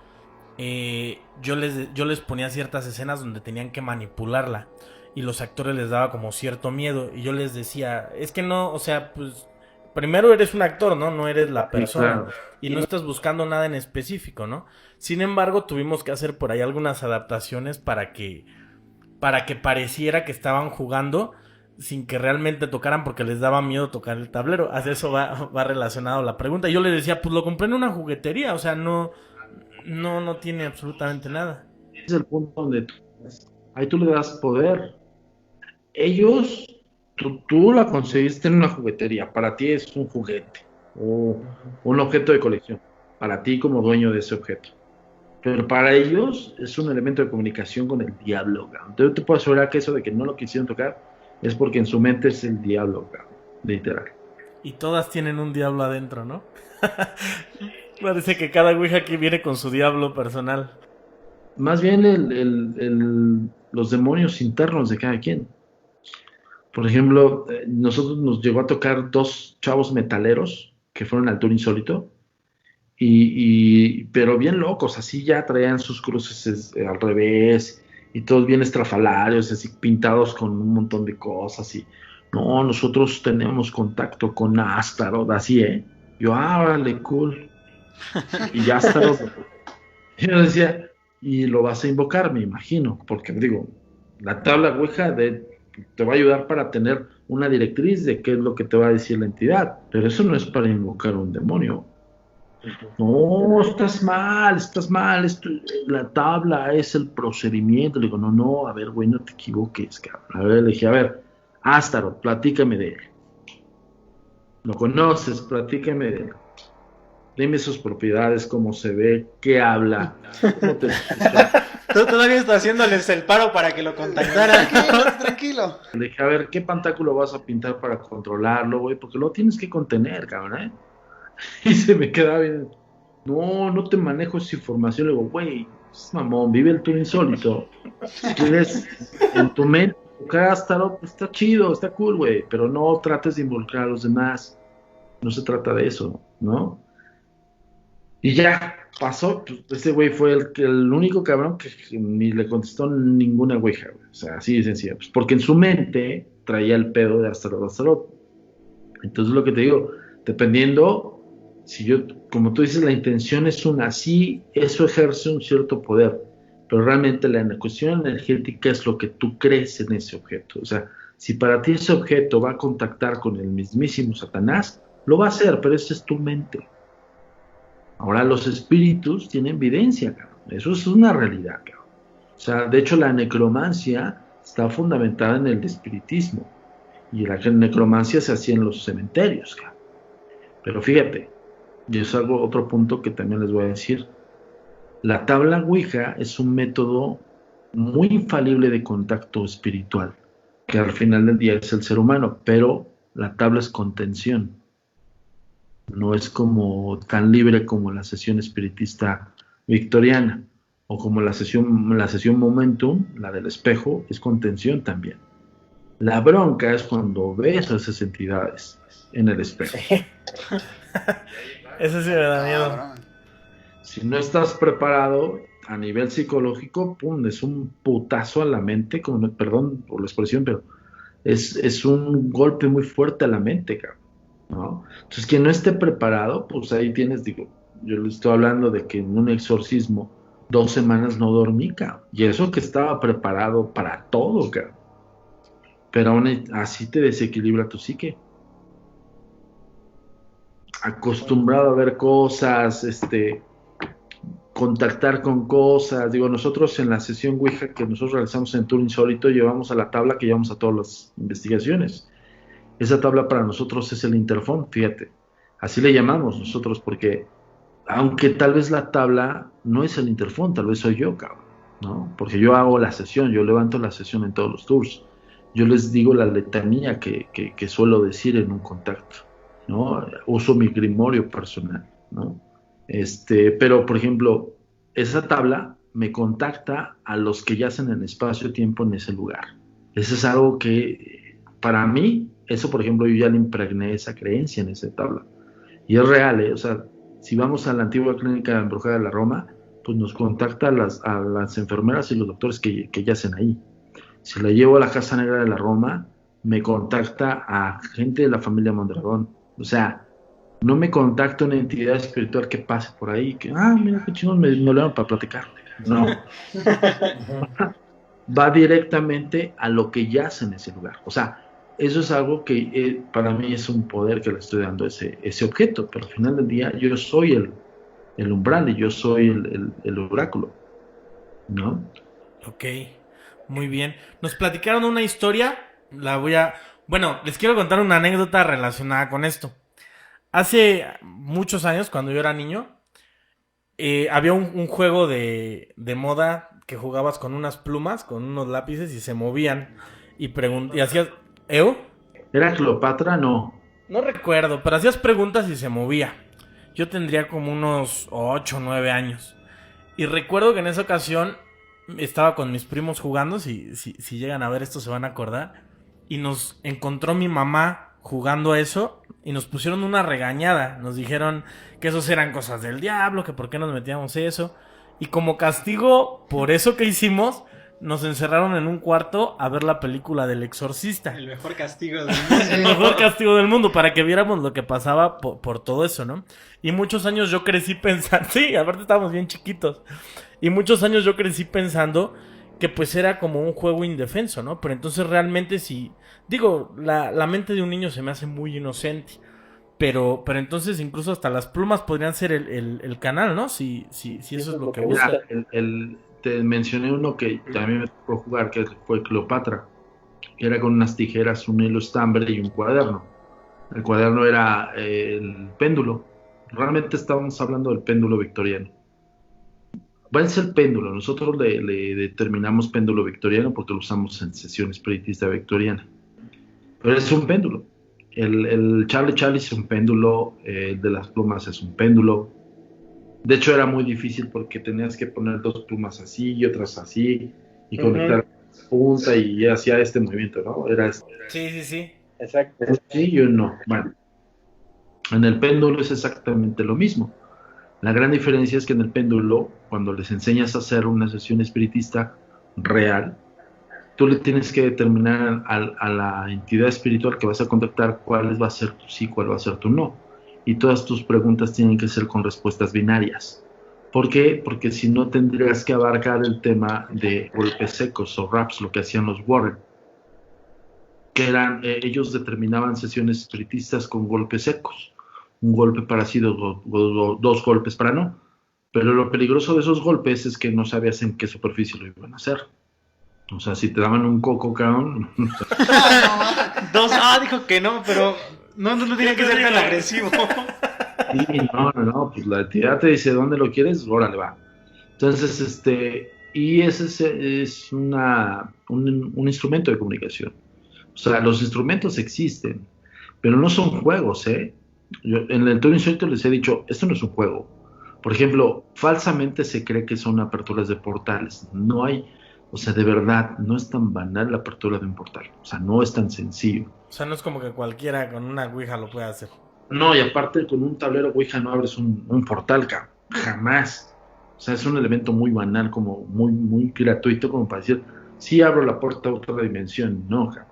yo les ponía ciertas escenas donde tenían que manipularla. Y los actores les daba como cierto miedo. Y yo les decía, es que no, o sea, pues, primero eres un actor, ¿no? No eres la persona. Claro. Y no estás buscando nada en específico, ¿no? Sin embargo, tuvimos que hacer por ahí algunas adaptaciones para que pareciera que estaban jugando sin que realmente tocaran porque les daba miedo tocar el tablero. A eso va relacionado la pregunta. Yo les decía, pues lo compré en una juguetería, o sea, no tiene absolutamente nada. Ese es el punto donde ahí tú le das poder. Ellos, tú la conseguiste en una juguetería, para ti es un juguete. o un objeto de colección, para ti como dueño de ese objeto. Pero para ellos es un elemento de comunicación con el diablo, cabrón. Yo te puedo asegurar que eso de que no lo quisieron tocar es porque en su mente es el diablo, cabrón, literal. Y todas tienen un diablo adentro, ¿no? Parece que cada ouija aquí viene con su diablo personal. Más bien los demonios internos de cada quien. Por ejemplo, nosotros nos llegó a tocar 2 chavos metaleros que fueron al tour insólito, pero bien locos, así ya traían sus cruces al revés, y todos bien estrafalarios, así pintados con un montón de cosas, y no, nosotros tenemos contacto con Astaroth, así, Yo, vale, cool. Y Astaroth, yo decía, y lo vas a invocar, me imagino, porque digo, la tabla Ouija te va a ayudar para tener una directriz de qué es lo que te va a decir la entidad, pero eso no es para invocar un demonio. No, estás mal, la tabla es el procedimiento. Le digo, no, a ver, güey, no te equivoques, cabrón. A ver, le dije, a ver, Astaroth, platícame de él. ¿Lo conoces? Platícame de él. Dime sus propiedades, cómo se ve, qué habla, cómo te... Tú todavía estás haciéndoles el paro para que lo contactaran. Tranquilo. Le dije, a ver, ¿qué pantáculo vas a pintar para controlarlo, güey? Porque lo tienes que contener, cabrón, Y se me quedaba bien. No te manejo esa información. Le digo, güey, es mamón, vive el tour insólito. Quieres en tu mente, Astaroth, está chido, está cool, güey, pero no trates de involucrar a los demás. No se trata de eso, ¿no? Y ya pasó, pues, ese güey fue el único cabrón que ni le contestó ninguna ouija, güey. O sea, así de sencillo. Pues porque en su mente traía el pedo de Astaroth. Entonces lo que te digo, dependiendo, si yo, como tú dices, la intención es una, sí, eso ejerce un cierto poder, pero realmente la cuestión energética es lo que tú crees en ese objeto. O sea, si para ti ese objeto va a contactar con el mismísimo Satanás, lo va a hacer, pero esa es tu mente. Ahora los espíritus tienen evidencia, cabrón. Eso es una realidad, cabrón. O sea, de hecho la necromancia está fundamentada en el espiritismo. Y la necromancia se hacía en los cementerios, cabrón. Pero fíjate, y es algo, otro punto que también les voy a decir. La tabla Ouija es un método muy infalible de contacto espiritual, que al final del día es el ser humano, pero la tabla es contención. No es como tan libre como la sesión espiritista victoriana, o como la sesión Momentum, la del espejo, es contención también. La bronca es cuando ves a esas entidades en el espejo. Eso sí me da miedo. Si no estás preparado a nivel psicológico, pum, es un putazo a la mente, perdón por la expresión, pero es un golpe muy fuerte a la mente, cabrón, ¿no? Entonces, quien no esté preparado, pues ahí tienes, digo, yo le estoy hablando de que en un exorcismo 2 semanas no dormí, cabrón, y eso que estaba preparado para todo, cabrón, pero aún así te desequilibra tu psique. Acostumbrado a ver cosas, contactar con cosas. Digo, nosotros en la sesión Ouija que nosotros realizamos en Tour Insólito llevamos a la tabla que llevamos a todas las investigaciones. Esa tabla para nosotros es el interfón, fíjate. Así le llamamos nosotros porque, aunque tal vez la tabla no es el interfón, tal vez soy yo, cabrón, ¿no? Porque yo hago la sesión, yo levanto la sesión en todos los tours. Yo les digo la letanía que suelo decir en un contacto, ¿no? Uso mi grimorio personal, ¿no? Pero, por ejemplo, esa tabla me contacta a los que yacen en espacio-tiempo en ese lugar. Eso es algo que, para mí, eso, por ejemplo, yo ya le impregné esa creencia en esa tabla. Y es real, ¿eh? O sea, si vamos a la antigua clínica embrujada de la Roma, pues nos contacta a las enfermeras y los doctores que yacen ahí. Si la llevo a la Casa Negra de la Roma, me contacta a gente de la familia Mondragón. O sea, no me contacta una entidad espiritual que pase por ahí, que, mira qué chingón, me hablaron para platicar. No. Va directamente a lo que yace en ese lugar. O sea, eso es algo que para mí es un poder que le estoy dando a ese objeto, pero al final del día yo soy el umbral y yo soy el oráculo, ¿no? Ok, muy bien. Nos platicaron una historia, bueno, les quiero contar una anécdota relacionada con esto. Hace muchos años, cuando yo era niño, había un juego de moda que jugabas con unas plumas, con unos lápices y se movían. Y hacías... ¿Eu? ¿Era Cleopatra? No. No recuerdo, pero hacías preguntas y se movía. Yo tendría como unos 8 o 9 años. Y recuerdo que en esa ocasión estaba con mis primos jugando, si llegan a ver esto se van a acordar. Y nos encontró mi mamá jugando a eso y nos pusieron una regañada. Nos dijeron que esos eran cosas del diablo, que por qué nos metíamos eso. Y como castigo por eso que hicimos, nos encerraron en un cuarto a ver la película del Exorcista. El mejor castigo del El mundo. mejor castigo del mundo, para que viéramos lo que pasaba por todo eso, ¿no? Y muchos años yo crecí pensando, sí, aparte estábamos bien chiquitos, y muchos años yo crecí pensando que pues era como un juego indefenso, ¿no? Pero entonces realmente sí, digo, la mente de un niño se me hace muy inocente, pero entonces incluso hasta las plumas podrían ser el canal, ¿no? Si eso es lo que busca. Mira, te mencioné uno que también me tocó jugar, que fue Cleopatra, que era con unas tijeras, un hilo estambre y un cuaderno. El cuaderno era el péndulo. Realmente estábamos hablando del péndulo victoriano. Va a ser péndulo. Nosotros le determinamos péndulo victoriano porque lo usamos en sesión espiritista victoriana. Pero es un péndulo. El Charlie Charlie es un péndulo, el de las plumas es un péndulo. De hecho era muy difícil porque tenías que poner dos plumas así y otras así y conectar punta y hacía este movimiento, ¿no? Era este. Sí. Exacto. Sí y un no. Bueno, en el péndulo es exactamente lo mismo. La gran diferencia es que en el péndulo, cuando les enseñas a hacer una sesión espiritista real, tú le tienes que determinar a la entidad espiritual que vas a contactar cuál va a ser tu sí, cuál va a ser tu no. Y todas tus preguntas tienen que ser con respuestas binarias. ¿Por qué? Porque si no tendrías que abarcar el tema de golpes secos o raps, lo que hacían los Warren, que eran, ellos determinaban sesiones espiritistas con golpes secos. Un golpe para sí, dos golpes para no. Pero lo peligroso de esos golpes es que no sabías en qué superficie lo iban a hacer. O sea, si te daban un coco, cabrón. Dijo que no, pero no tiene que ser tan agresivo. Sí, no, pues la entidad te dice dónde lo quieres, órale, va. Entonces, y ese es un instrumento de comunicación. O sea, los instrumentos existen, pero no son juegos, ¿eh? Yo, en el Toro Insólito les he dicho, esto no es un juego. Por ejemplo, falsamente se cree que son aperturas de portales. No hay, o sea, de verdad, no es tan banal la apertura de un portal. O sea, no es tan sencillo. O sea, no es como que cualquiera con una ouija lo pueda hacer. No, y aparte con un tablero Ouija no abres un portal, cabrón. Jamás. O sea, es un elemento muy banal, como muy gratuito, como para decir, sí abro la puerta a otra dimensión. No, cabrón.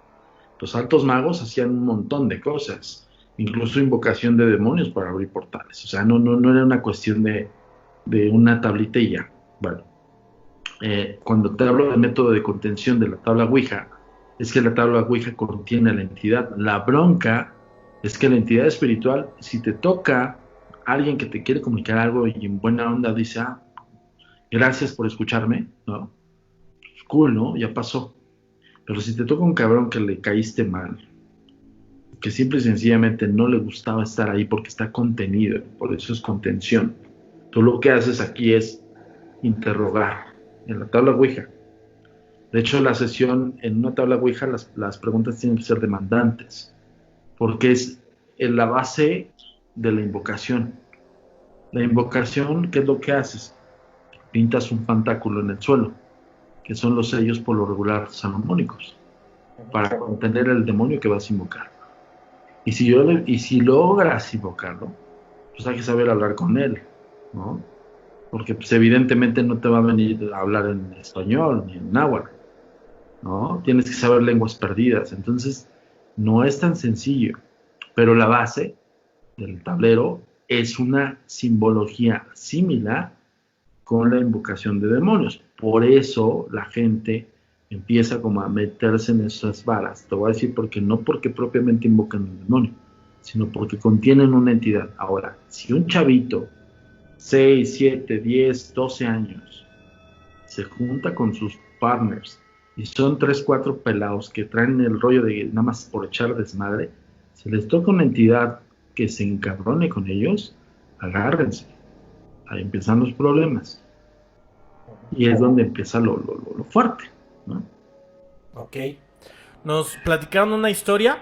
Los altos magos hacían un montón de cosas, incluso invocación de demonios para abrir portales. O sea, no era una cuestión de una tablita y ya. Bueno, cuando te hablo del método de contención de la tabla Ouija, es que la tabla Ouija contiene a la entidad. La bronca es que la entidad espiritual, si te toca alguien que te quiere comunicar algo y en buena onda dice, gracias por escucharme, ¿no? Cool, ¿no? Ya pasó. Pero si te toca un cabrón que le caíste mal, que simple y sencillamente no le gustaba estar ahí porque está contenido, por eso es contención. Tú lo que haces aquí es interrogar en la tabla Ouija. De hecho, la sesión en una tabla Ouija, las preguntas tienen que ser demandantes, porque es en la base de la invocación. La invocación, ¿qué es lo que haces? Pintas un pantáculo en el suelo, que son los sellos por lo regular salomónicos, para contener el demonio que vas a invocar. Y si logras invocarlo, pues hay que saber hablar con él, ¿no? Porque pues, evidentemente no te va a venir a hablar en español ni en náhuatl, ¿no? Tienes que saber lenguas perdidas. Entonces, no es tan sencillo. Pero la base del tablero es una simbología similar con la invocación de demonios. Por eso la gente empieza como a meterse en esas varas. Te voy a decir porque no porque propiamente invocan un demonio, sino porque contienen una entidad. Ahora, si un chavito, 6, 7, 10, 12 años, se junta con sus partners y son 3, 4 pelados que traen el rollo de nada más por echar desmadre, se les toca una entidad que se encabrone con ellos, agárrense. Ahí empiezan los problemas. Y es donde empieza lo fuerte, ¿no? Ok. Nos platicaron una historia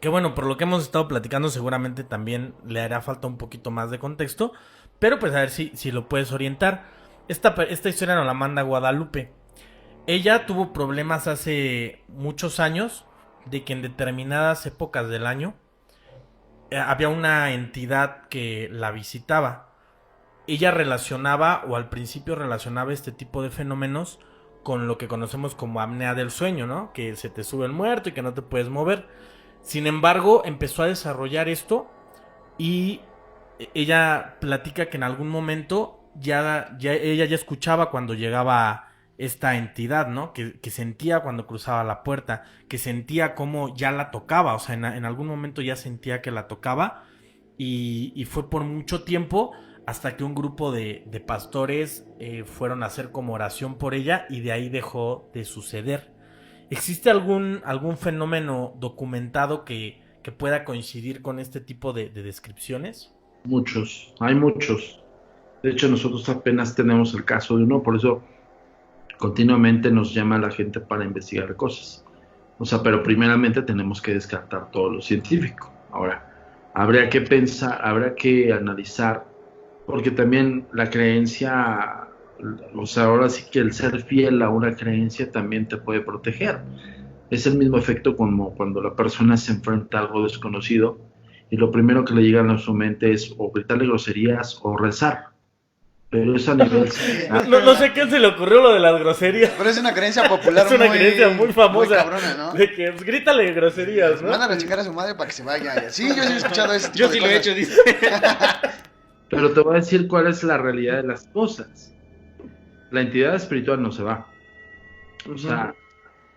que, bueno, por lo que hemos estado platicando seguramente también le hará falta un poquito más de contexto, pero pues a ver si lo puedes orientar. Esta historia nos la manda Guadalupe. Ella tuvo problemas hace muchos años de que en determinadas épocas del año había una entidad que la visitaba. Ella relacionaba, o al principio relacionaba este tipo de fenómenos con lo que conocemos como apnea del sueño, ¿no? Que se te sube el muerto y que no te puedes mover. Sin embargo, empezó a desarrollar esto y ella platica que en algún momento ella ya escuchaba cuando llegaba esta entidad, ¿no? Que sentía cuando cruzaba la puerta, que sentía cómo ya la tocaba, o sea, en algún momento ya sentía que la tocaba y fue por mucho tiempo hasta que un grupo de pastores fueron a hacer como oración por ella y de ahí dejó de suceder. ¿Existe algún fenómeno documentado que pueda coincidir con este tipo de descripciones? Muchos, hay muchos. De hecho, nosotros apenas tenemos el caso de uno, por eso continuamente nos llama la gente para investigar cosas. O sea, pero primeramente tenemos que descartar todo lo científico. Ahora, habría que pensar, habría que analizar, porque también la creencia, o sea, ahora sí que el ser fiel a una creencia también te puede proteger. Es el mismo efecto como cuando la persona se enfrenta a algo desconocido y lo primero que le llega a su mente es o gritarle groserías o rezar. Pero es a nivel... No sé qué se le ocurrió lo de las groserías. Pero es una creencia popular. Es una creencia muy famosa. Muy cabrona, ¿no? De que pues, grítale groserías, ¿no? Mándale a chingar a su madre para que se vaya. Sí, yo sí he escuchado eso. Yo sí lo he hecho, dice. Pero te voy a decir cuál es la realidad de las cosas. La entidad espiritual no se va. O sea,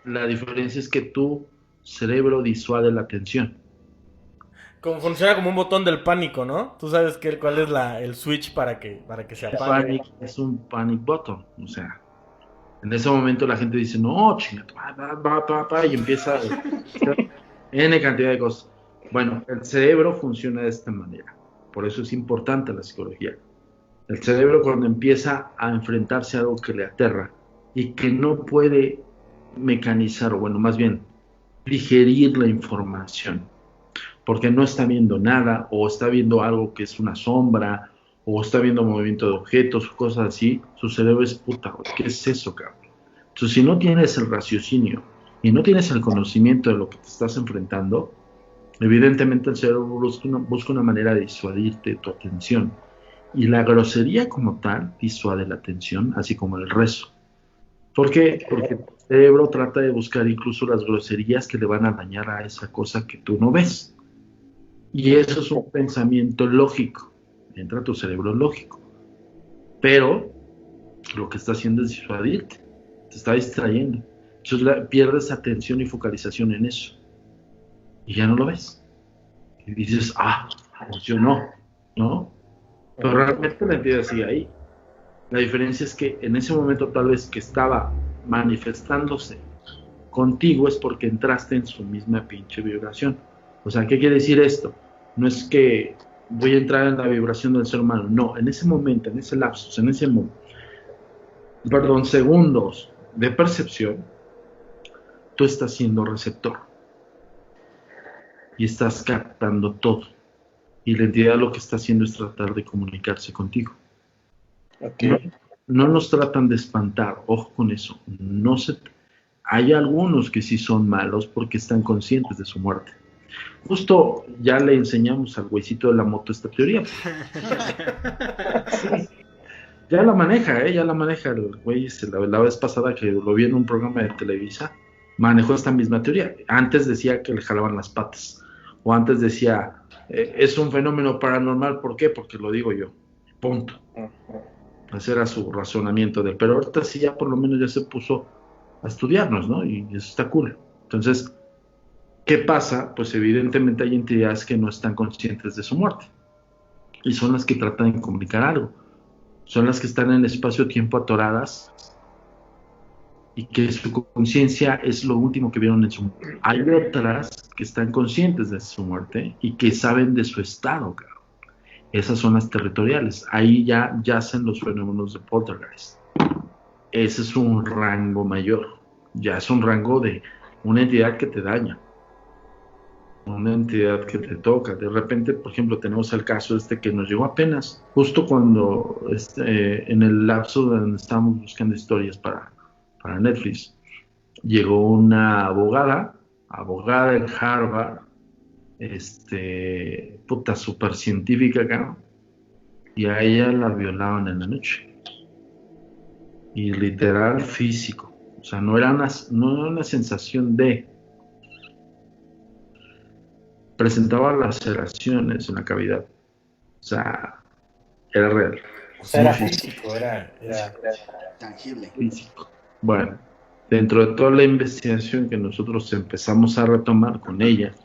la diferencia es que tu cerebro disuade la atención. Como funciona como un botón del pánico, ¿no? Tú sabes cuál es el switch para que se apague. Es un panic button. O sea, en ese momento la gente dice, no, chinga, y empieza N cantidad de cosas. Bueno, el cerebro funciona de esta manera. Por eso es importante la psicología. El cerebro cuando empieza a enfrentarse a algo que le aterra y que no puede mecanizar, o bueno, más bien digerir la información, porque no está viendo nada, o está viendo algo que es una sombra, o está viendo movimiento de objetos, cosas así, su cerebro es puta, ¿qué es eso, cabrón? Entonces, si no tienes el raciocinio y no tienes el conocimiento de lo que te estás enfrentando, evidentemente el cerebro busca una manera de disuadirte tu atención. Y la grosería como tal disuade la atención, así como el rezo. ¿Por qué? Porque el cerebro trata de buscar incluso las groserías que le van a dañar a esa cosa que tú no ves. Y eso es un pensamiento lógico. Entra a tu cerebro lógico. Pero lo que está haciendo es disuadirte. Te está distrayendo. Entonces pierdes atención y focalización en eso. Y ya no lo ves. Y dices, pues yo no. Pero realmente la entidad sigue ahí. La diferencia es que en ese momento tal vez que estaba manifestándose contigo es porque entraste en su misma pinche vibración. O sea, ¿qué quiere decir esto? No es que voy a entrar en la vibración del ser humano. No, en ese momento, en ese lapsus, en ese segundos de percepción, tú estás siendo receptor. Y estás captando todo. Y la entidad lo que está haciendo es tratar de comunicarse contigo. Okay. No nos tratan de espantar, ojo con eso. Hay algunos que sí son malos porque están conscientes de su muerte. Justo ya le enseñamos al güeycito de la moto esta teoría. Sí. Ya la maneja el güey. La vez pasada que lo vi en un programa de Televisa, manejó esta misma teoría. Antes decía que le jalaban las patas. O antes decía, es un fenómeno paranormal. ¿Por qué? Porque lo digo yo. Punto. Ese era su razonamiento de él. Pero ahorita sí ya por lo menos ya se puso a estudiarnos, ¿no? Y eso está cool. Entonces, ¿qué pasa? Pues evidentemente hay entidades que no están conscientes de su muerte. Y son las que tratan de comunicar algo. Son las que están en espacio-tiempo atoradas y que su conciencia es lo último que vieron en su muerte. Hay otras que están conscientes de su muerte y que saben de su estado, cabrón. Esas son las territoriales. Ahí ya yacen los fenómenos de poltergeist. Ese es un rango mayor. Ya es un rango de una entidad que te daña, una entidad que te toca. De repente, por ejemplo, tenemos el caso que nos llegó apenas, justo cuando en el lapso donde estábamos buscando historias para Netflix, llegó una abogada de Harvard, súper científica acá, y a ella la violaban en la noche. Y literal físico. O sea, no era una sensación de... Presentaba laceraciones en la cavidad. O sea, era real. O sea, era físico, era tangible. Físico. Bueno, dentro de toda la investigación que nosotros empezamos a retomar con ella,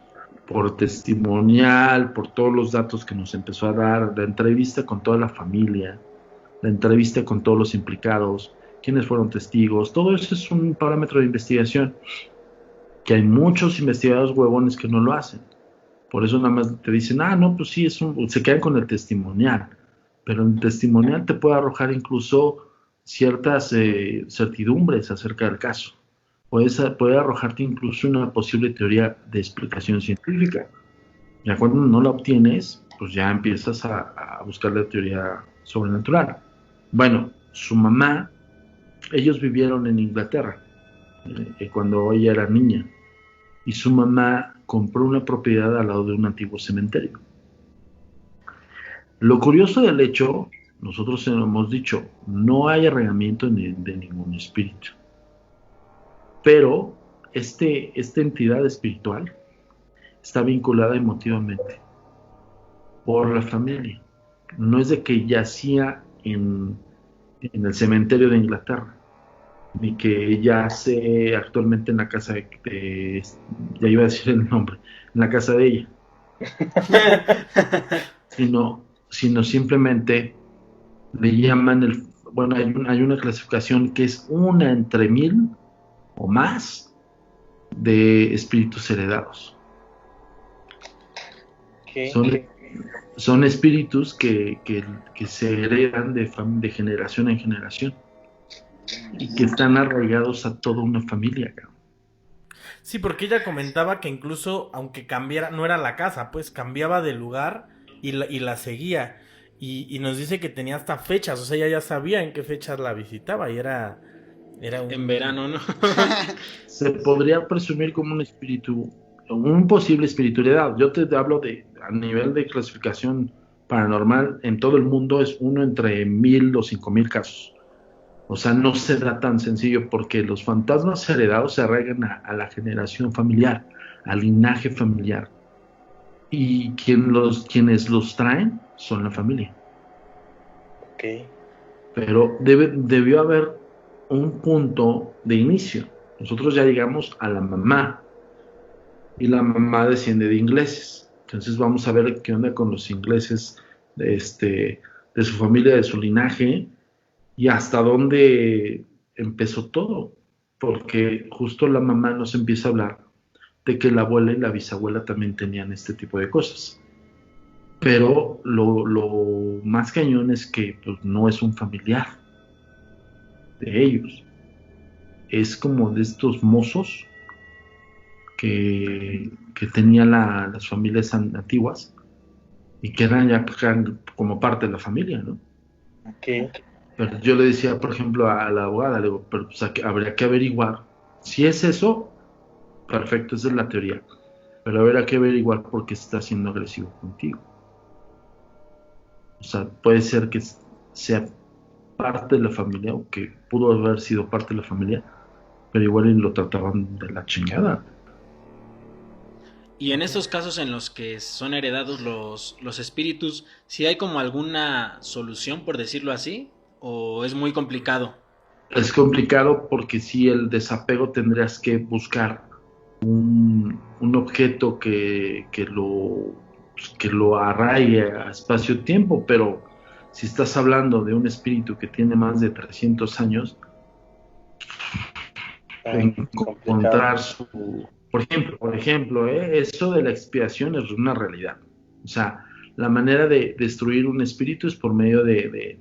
por testimonial, por todos los datos que nos empezó a dar, la entrevista con toda la familia, la entrevista con todos los implicados, quiénes fueron testigos, todo eso es un parámetro de investigación que hay muchos investigadores huevones que no lo hacen. Por eso nada más te dicen, no, pues sí, se quedan con el testimonial, pero el testimonial te puede arrojar incluso ciertas certidumbres acerca del caso. Puede arrojarte incluso una posible teoría de explicación científica. Ya cuando no la obtienes, pues ya empiezas a buscar la teoría sobrenatural. Bueno, su mamá, ellos vivieron en Inglaterra cuando ella era niña, y su mamá compró una propiedad al lado de un antiguo cementerio. Lo curioso del hecho, nosotros hemos dicho, no hay arraigamiento de ningún espíritu. Pero esta entidad espiritual está vinculada emotivamente por la familia. No es de que yacía en el cementerio de Inglaterra, ni que yace actualmente en la casa ya iba a decir el nombre, en la casa de ella. sino simplemente le llaman hay una clasificación que es una entre 1000 o más de espíritus heredados. Okay. Son espíritus que se heredan de generación en generación y que están arraigados a toda una familia. Sí, porque ella comentaba que incluso aunque cambiara, no era la casa, pues cambiaba de lugar y la seguía. Y nos dice que tenía hasta fechas, o sea, ella ya sabía en qué fechas la visitaba y era en verano, ¿no? Se podría presumir como un espíritu, un posible espíritu heredado. Yo te hablo a nivel de clasificación paranormal, en todo el mundo es uno entre 1000 o 5000 casos. O sea, no se da tan sencillo porque los fantasmas heredados se arraigan a la generación familiar, al linaje familiar. Y quienes los traen son la familia. Okay. Pero debió haber un punto de inicio. Nosotros ya llegamos a la mamá y la mamá desciende de ingleses. Entonces vamos a ver qué onda con los ingleses de su familia, de su linaje y hasta dónde empezó todo. Porque justo la mamá nos empieza a hablar de que la abuela y la bisabuela también tenían este tipo de cosas. Pero lo más cañón es que pues, no es un familiar de ellos. Es como de estos mozos que tenían las familias antiguas y que eran ya como parte de la familia, ¿no? Okay. Pero yo le decía, por ejemplo, a la abogada, le digo, pero pues, habría que averiguar. Si es eso, perfecto, esa es la teoría. Pero habrá que averiguar por qué está siendo agresivo contigo. O sea, puede ser que sea parte de la familia, o que pudo haber sido parte de la familia, pero igual lo trataban de la chingada. Y en esos casos en los que son heredados los espíritus, ¿sí hay como alguna solución, por decirlo así? ¿O es muy complicado? Es complicado porque si el desapego tendrías que buscar un objeto que lo arraigue a espacio-tiempo, pero si estás hablando de un espíritu que tiene más de 300 años, encontrar su... Por ejemplo, eso de la expiación es una realidad. O sea, la manera de destruir un espíritu es por medio de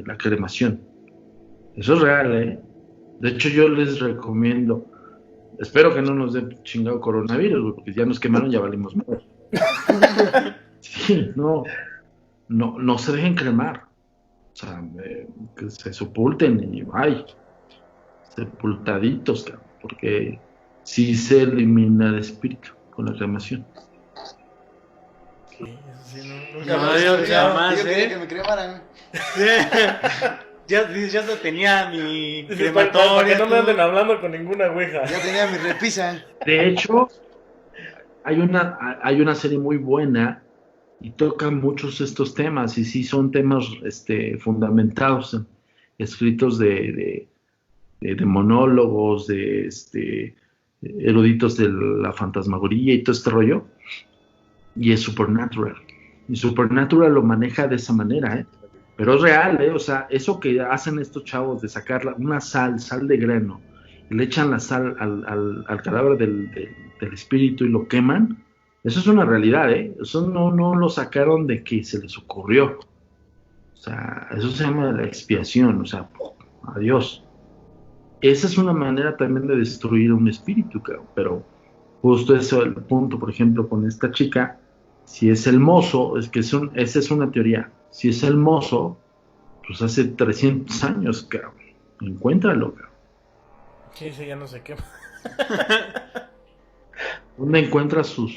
la cremación. Eso es real, ¿eh? De hecho, yo les recomiendo, espero que no nos dé chingado coronavirus, güey, porque ya nos quemaron, ya valimos más. Sí, no se dejen cremar. O sea, que se sepulten y ay, sepultaditos, cabrón, porque sí se elimina el espíritu con la cremación. Sí, eso sí, nunca No, lo había yo escuchado. jamás, Yo quería que me cremaran. Ya lo tenía mi Dices, para crematorio. que no me tú. anden hablando con ninguna ouija. Ya tenía mi repisa. De hecho, hay una serie muy buena y toca muchos estos temas, y sí son temas fundamentados, escritos de monólogos, de eruditos de la fantasmagoría y todo este rollo, y es Supernatural. Y Supernatural lo maneja de esa manera, ¿eh? Pero es real, ¿eh? O sea, eso que hacen estos chavos de sacar una sal de grano, y le echan la sal al cadáver del espíritu y lo queman, eso es una realidad, ¿eh? Eso no lo sacaron de que se les ocurrió. O sea, eso se llama la expiación, o sea, adiós. Esa es una manera también de destruir un espíritu, cabrón. Pero justo eso, el punto, por ejemplo, con esta chica, si es el mozo, esa es una teoría. Si es el mozo, pues hace 300 años, cabrón. Encuéntralo, cabrón. Sí, ya no sé qué. ¿Dónde encuentra su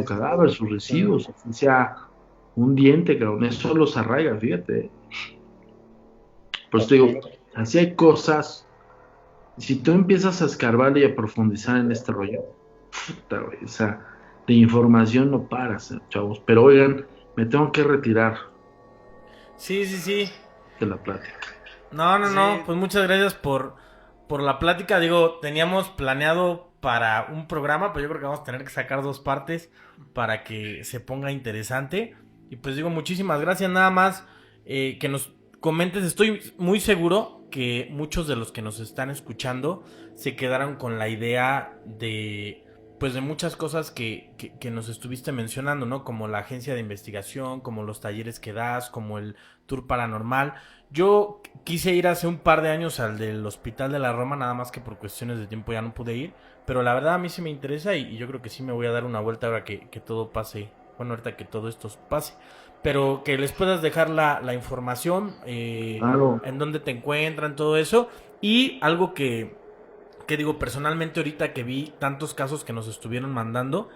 cadáver, sus residuos? O sea, un diente, cabrón. Eso los arraiga, fíjate. Pues te digo, así hay cosas. Si tú empiezas a escarbar y a profundizar en este rollo, puta, güey, o sea, de información no paras, chavos. Pero oigan, me tengo que retirar Sí. de la plática. No, pues muchas gracias por la plática. Digo, teníamos planeado para un programa, pero yo creo que vamos a tener que sacar 2 partes para que se ponga interesante. Y pues digo, muchísimas gracias. Nada más que nos comentes, estoy muy seguro que muchos de los que nos están escuchando se quedaron con la idea de pues de muchas cosas que nos estuviste mencionando, ¿no? Como la agencia de investigación, como los talleres que das, como el tour paranormal. Yo quise ir hace un par de años al del Hospital de la Roma, nada más que por cuestiones de tiempo ya no pude ir, pero la verdad a mí sí me interesa y yo creo que sí me voy a dar una vuelta ahora que todo pase, bueno, ahorita que todo esto pase. Pero que les puedas dejar la información, Claro. en dónde te encuentran, todo eso. Y algo que digo, personalmente ahorita que vi tantos casos que nos estuvieron mandando,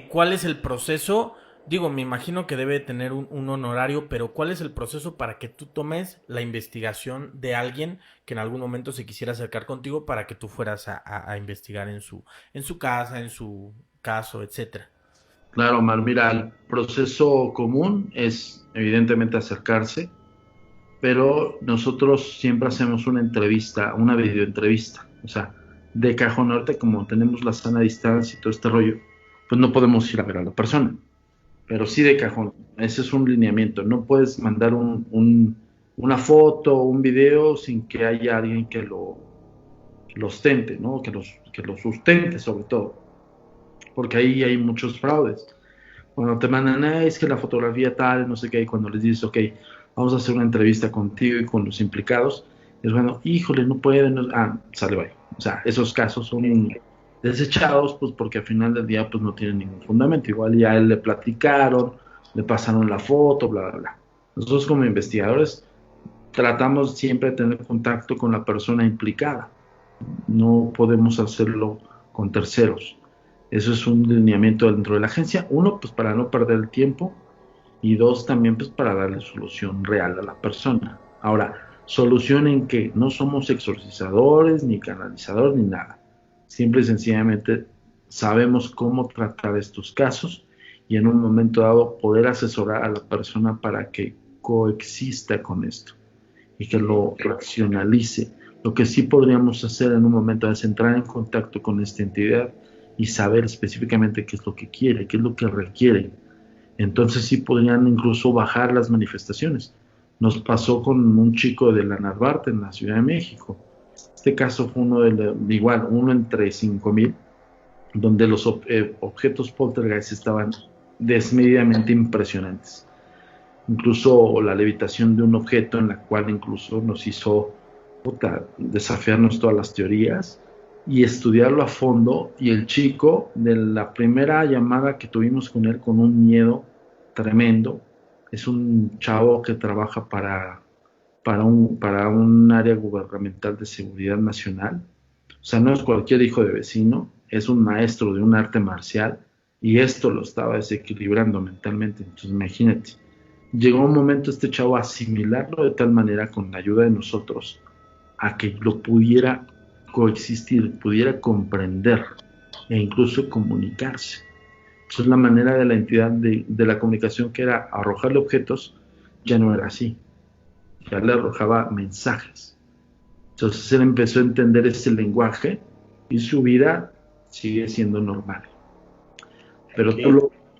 ¿cuál es el proceso? Digo, me imagino que debe tener un honorario, pero ¿cuál es el proceso para que tú tomes la investigación de alguien que en algún momento se quisiera acercar contigo para que tú fueras a investigar en su casa, en su caso, etcétera? Claro, Omar, mira, el proceso común es evidentemente acercarse, pero nosotros siempre hacemos una entrevista, una videoentrevista. O sea, de cajón, ahorita como tenemos la sana distancia y todo este rollo, pues no podemos ir a ver a la persona, pero sí de cajón. Ese es un lineamiento. No puedes mandar una foto o un video sin que haya alguien que lo ostente, ¿no? Que lo sustente sobre todo, porque ahí hay muchos fraudes. Cuando te mandan, es que la fotografía tal, no sé qué, y cuando les dices, ok, vamos a hacer una entrevista contigo y con los implicados, es bueno, híjole, no pueden, sale, bye. O sea, esos casos son desechados, pues porque al final del día, pues no tienen ningún fundamento. Igual ya a él le platicaron, le pasaron la foto, bla, bla, bla. Nosotros como investigadores tratamos siempre de tener contacto con la persona implicada. No podemos hacerlo con terceros. Eso es un lineamiento dentro de la agencia. 1, pues para no perder el tiempo. Y 2, también pues para darle solución real a la persona. Ahora, solución en que no somos exorcizadores, ni canalizadores, ni nada. Simple y sencillamente sabemos cómo tratar estos casos y en un momento dado poder asesorar a la persona para que coexista con esto y que lo racionalice. Lo que sí podríamos hacer en un momento es entrar en contacto con esta entidad y saber específicamente qué es lo que quiere, qué es lo que requiere. Entonces sí podrían incluso bajar las manifestaciones. Nos pasó con un chico de la Narvarte en la Ciudad de México. Este caso fue uno entre 5,000, donde los objetos poltergeist estaban desmedidamente impresionantes. Incluso la levitación de un objeto en la cual incluso nos hizo desafiarnos todas las teorías y estudiarlo a fondo. Y el chico, de la primera llamada que tuvimos con él, con un miedo tremendo, es un chavo que trabaja para un área gubernamental de seguridad nacional. O sea, no es cualquier hijo de vecino, es un maestro de un arte marcial, y esto lo estaba desequilibrando mentalmente. Entonces, imagínate, llegó un momento este chavo a asimilarlo de tal manera, con la ayuda de nosotros, a que lo pudiera coexistir, pudiera comprender e incluso comunicarse. Entonces, la manera de la entidad de la comunicación, que era arrojarle objetos, ya no era así. Ya le arrojaba mensajes. Entonces él empezó a entender ese lenguaje y su vida sigue siendo normal. Pero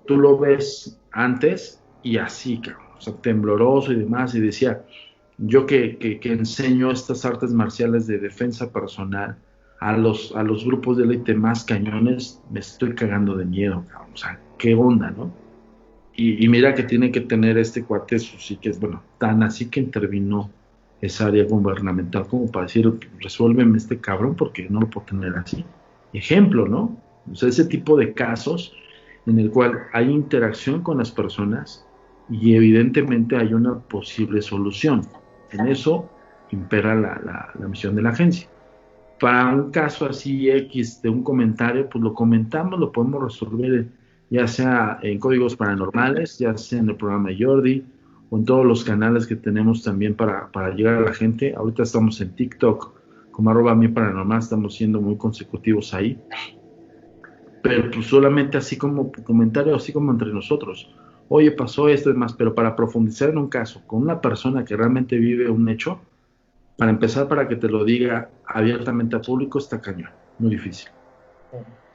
tú lo ves antes y así, cabrón, o sea, tembloroso y demás, y decía, yo que enseño estas artes marciales de defensa personal a los grupos de élite más cañones, me estoy cagando de miedo, cabrón. O sea, qué onda, ¿no? Y mira que tiene que tener este cuate, eso sí que es, bueno, tan así que intervino esa área gubernamental como para decir, resuélveme este cabrón porque no lo puedo tener así. Ejemplo, ¿no? O sea, ese tipo de casos en el cual hay interacción con las personas y evidentemente hay una posible solución. En eso impera la misión de la agencia. Para un caso así X de un comentario, pues lo comentamos, lo podemos resolver, ya sea en Códigos Paranormales, ya sea en el programa de Jordi, o en todos los canales que tenemos también para llegar a la gente. Ahorita estamos en TikTok como @miparanormal, estamos siendo muy consecutivos ahí, pero pues solamente así como comentario, así como entre nosotros. Oye, pasó esto y demás, pero para profundizar en un caso con una persona que realmente vive un hecho, para empezar, para que te lo diga abiertamente al público, está cañón, muy difícil.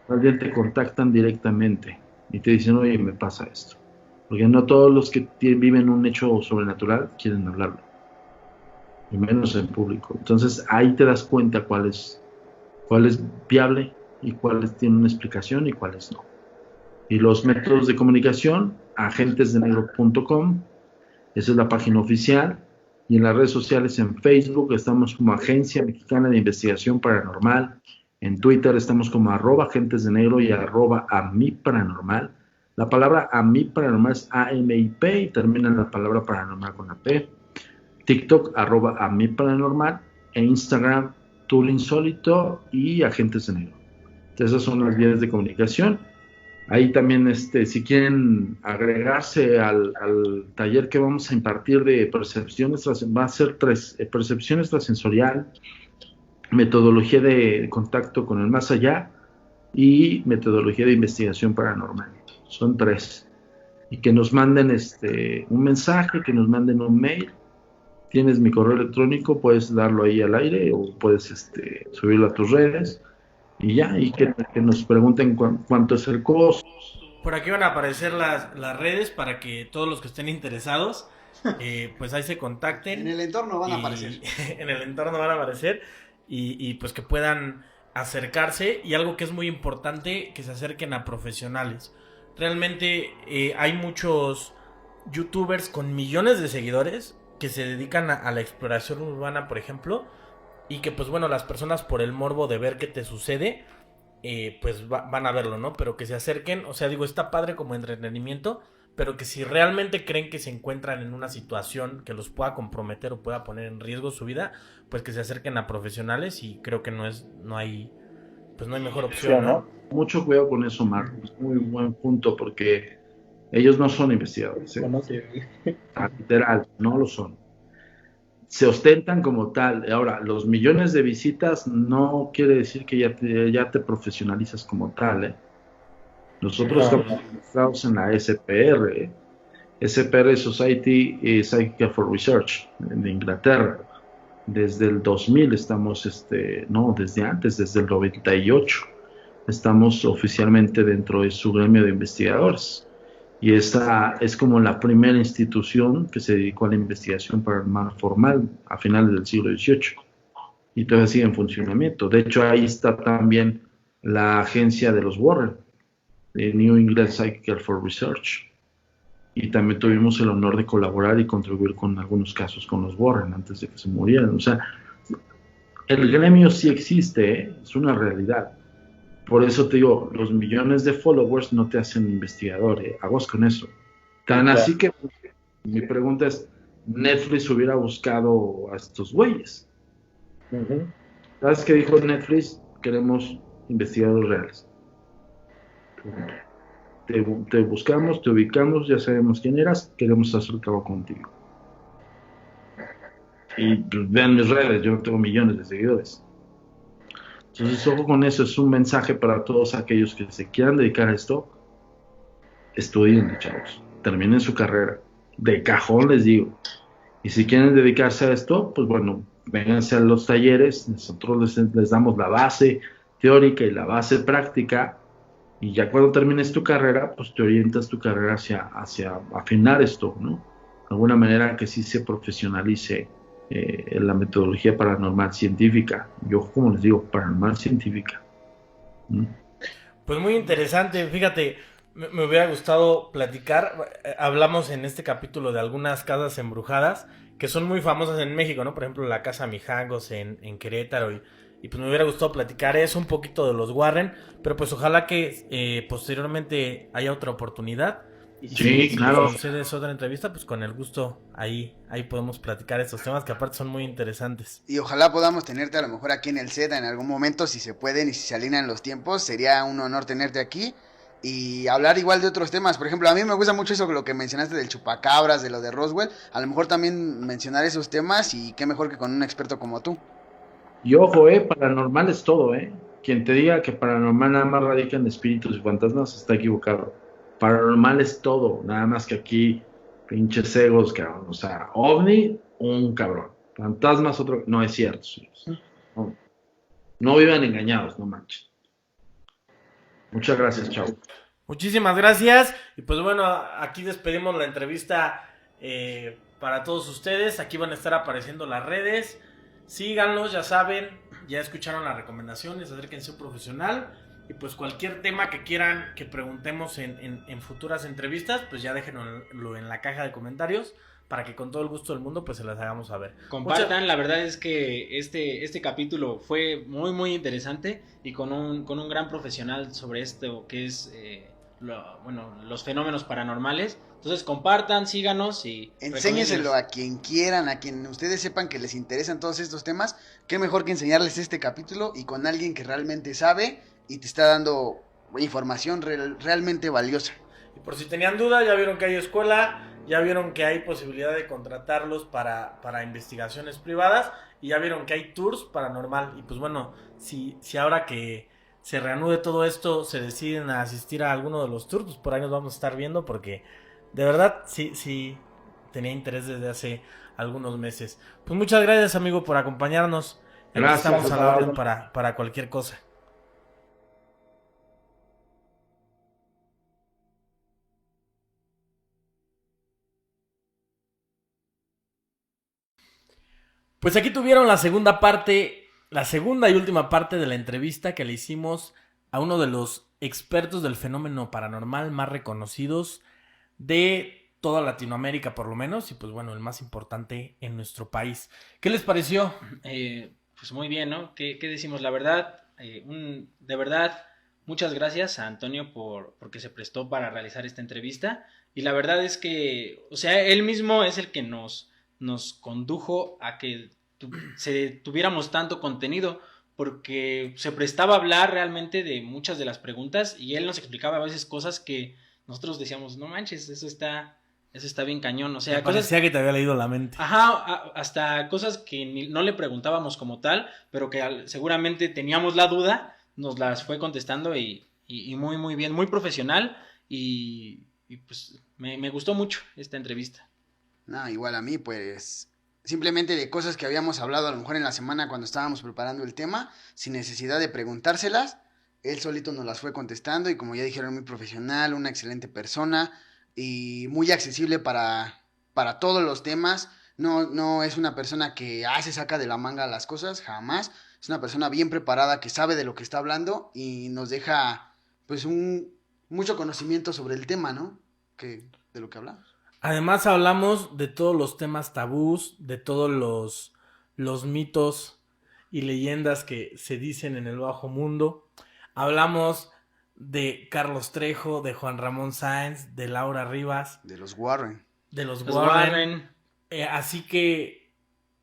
Alguien te contactan directamente y te dicen, oye, me pasa esto. Porque no todos los que viven un hecho sobrenatural quieren hablarlo, y menos en público. Entonces ahí te das cuenta cuál es viable y cuáles tienen una explicación y cuáles no. Y los métodos de comunicación, agentesdenegro.com, esa es la página oficial. Y en las redes sociales, en Facebook estamos como Agencia Mexicana de Investigación Paranormal. En Twitter estamos como @agentesdenegro y @amiparanormal. La palabra amiparanormal es AMIP y termina en la palabra paranormal con la P. TikTok @amiparanormal e Instagram Tool Insólito y Agentes de Negro. Esas son las vías de comunicación. Ahí también, si quieren agregarse al taller que vamos a impartir de percepciones, va a ser 3: percepción extrasensorial, metodología de contacto con el más allá y metodología de investigación paranormal. Son 3. Y que nos manden un mensaje, que nos manden un mail. Tienes mi correo electrónico, puedes darlo ahí al aire o puedes subirlo a tus redes. Y ya, y que nos pregunten cuánto es el costo. Por aquí van a aparecer las redes para que todos los que estén interesados, pues ahí se contacten. En el entorno van a aparecer. En el entorno van a aparecer y pues que puedan acercarse. Y algo que es muy importante, que se acerquen a profesionales. Realmente hay muchos youtubers con millones de seguidores que se dedican a la exploración urbana, por ejemplo. Y que pues bueno, las personas por el morbo de ver qué te sucede, pues van a verlo, ¿no? Pero que se acerquen, o sea, digo, está padre como entretenimiento, pero que si realmente creen que se encuentran en una situación que los pueda comprometer o pueda poner en riesgo su vida, pues que se acerquen a profesionales. Y creo que no hay mejor opción, ¿no? Mucho cuidado con eso, Marcos, muy buen punto, porque ellos no son investigadores, literal, no lo son. Se ostentan como tal. Ahora, los millones de visitas no quiere decir que ya te profesionalizas como tal, Nosotros estamos registrados en la SPR, SPR Society Psychical for Research, de Inglaterra. Desde el 2000 estamos, desde antes, desde el 98, estamos oficialmente dentro de su gremio de investigadores. Y esta es como la primera institución que se dedicó a la investigación paranormal formal a finales del siglo XVIII. y todavía sigue en funcionamiento. De hecho, ahí está también la agencia de los Warren, de New England Psychiatric for Research. Y también tuvimos el honor de colaborar y contribuir con algunos casos con los Warren antes de que se murieran. O sea, el gremio sí existe, ¿eh? Es una realidad. Por eso te digo, los millones de followers no te hacen investigador, ¿eh? Aguas con eso. Tan Claro. así que mi pregunta es, Netflix hubiera buscado a estos güeyes. Ujú. ¿Sabes qué dijo Netflix? Queremos investigadores reales. Te buscamos, te ubicamos, ya sabemos quién eras, queremos hacer el trabajo contigo. Y pues, vean mis redes, yo tengo millones de seguidores. Entonces, ojo con eso, es un mensaje para todos aquellos que se quieran dedicar a esto. Estudien, chavos, terminen su carrera. De cajón les digo. Y si quieren dedicarse a esto, pues bueno, vénganse a los talleres, nosotros les damos la base teórica y la base práctica, y ya cuando termines tu carrera, pues te orientas tu carrera hacia afinar esto, ¿no? De alguna manera que sí se profesionalice la metodología paranormal científica. Yo, como les digo, paranormal científica. ¿Mm? Pues muy interesante, fíjate, me hubiera gustado platicar, hablamos en este capítulo de algunas casas embrujadas que son muy famosas en México, ¿no? Por ejemplo, la Casa Mijangos en Querétaro y pues me hubiera gustado platicar eso, un poquito de los Warren, pero pues ojalá que posteriormente haya otra oportunidad. Y Sí, si claro. nos concedes otra entrevista, pues con el gusto ahí podemos platicar estos temas que aparte son muy interesantes. Y ojalá podamos tenerte a lo mejor aquí en el set en algún momento, si se pueden y si se alinean los tiempos. Sería un honor tenerte aquí y hablar igual de otros temas. Por ejemplo, a mí me gusta mucho eso, lo que mencionaste del chupacabras, de lo de Roswell. A lo mejor también mencionar esos temas, y qué mejor que con un experto como tú. Y ojo, paranormal es todo, Quien te diga que paranormal nada más radica en espíritus y fantasmas está equivocado. Paranormal es todo, nada más que aquí, pinches egos, cabrón. O sea, ovni, un cabrón. Fantasmas, otro. No es cierto, señores. No, no vivan engañados, no manches. Muchas gracias, chao. Muchísimas gracias. Y pues bueno, aquí despedimos la entrevista para todos ustedes. Aquí van a estar apareciendo las redes. Síganlos, ya saben, ya escucharon las recomendaciones, acérquense a un profesional. Y pues cualquier tema que quieran que preguntemos en futuras entrevistas, pues ya déjenlo en la caja de comentarios para que con todo el gusto del mundo pues se las hagamos saber. Compartan, la verdad es que este capítulo fue muy muy interesante y con un gran profesional sobre esto que es los fenómenos paranormales. Entonces compartan, síganos y Enséñeselo a quien quieran, a quien ustedes sepan que les interesan todos estos temas. Qué mejor que enseñarles este capítulo y con alguien que realmente sabe y te está dando información realmente valiosa. Y por si tenían duda, ya vieron que hay escuela, ya vieron que hay posibilidad de contratarlos para investigaciones privadas y ya vieron que hay tours paranormal. Y pues bueno, si ahora que se reanude todo esto, se deciden a asistir a alguno de los tours, pues por ahí nos vamos a estar viendo porque de verdad sí tenía interés desde hace algunos meses. Pues muchas gracias, amigo, por acompañarnos. Aquí Gracias, estamos a la orden para cualquier cosa. Pues aquí tuvieron la segunda y última parte de la entrevista que le hicimos a uno de los expertos del fenómeno paranormal más reconocidos de toda Latinoamérica, por lo menos, y pues bueno, el más importante en nuestro país. ¿Qué les pareció? Pues muy bien, ¿no? ¿Qué decimos? La verdad, de verdad, muchas gracias a Antonio porque se prestó para realizar esta entrevista. Y la verdad es que, o sea, él mismo es el que nos condujo a que tuviéramos tanto contenido, porque se prestaba a hablar realmente de muchas de las preguntas y él nos explicaba a veces cosas que nosotros decíamos, no manches, eso está bien cañón, o sea, Me parecía que te había leído la mente. Ajá, hasta cosas que no le preguntábamos como tal, pero que seguramente teníamos la duda, nos las fue contestando y muy muy bien, muy profesional y pues me gustó mucho esta entrevista. No, igual a mí, pues simplemente de cosas que habíamos hablado a lo mejor en la semana cuando estábamos preparando el tema, sin necesidad de preguntárselas, él solito nos las fue contestando y como ya dijeron, muy profesional, una excelente persona y muy accesible para todos los temas. No es una persona que se saca de la manga las cosas, jamás. Es una persona bien preparada que sabe de lo que está hablando y nos deja pues mucho conocimiento sobre el tema, ¿no? De lo que hablamos. Además hablamos de todos los temas tabús, de todos los mitos y leyendas que se dicen en el bajo mundo. Hablamos de Carlos Trejo, de Juan Ramón Sáenz, de Laura Rivas. De los Warren. De los Los Warren. Así que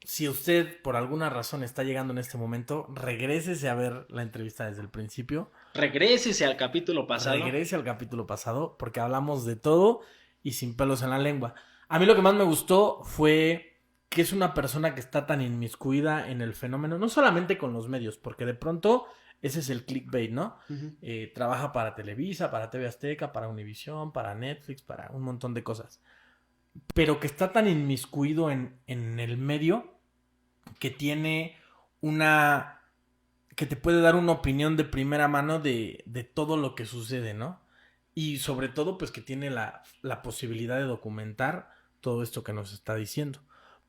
si usted por alguna razón está llegando en este momento, regrésese a ver la entrevista desde el principio. Regrésese al capítulo pasado. Regrese al capítulo pasado porque hablamos de todo y sin pelos en la lengua. A mí lo que más me gustó fue que es una persona que está tan inmiscuida en el fenómeno, no solamente con los medios, porque de pronto ese es el clickbait, ¿no? Uh-huh. Trabaja para Televisa, para TV Azteca, para Univisión, para Netflix, para un montón de cosas. Pero que está tan inmiscuido en el medio que tiene que te puede dar una opinión de primera mano de todo lo que sucede, ¿no? Y sobre todo, pues que tiene la posibilidad de documentar todo esto que nos está diciendo.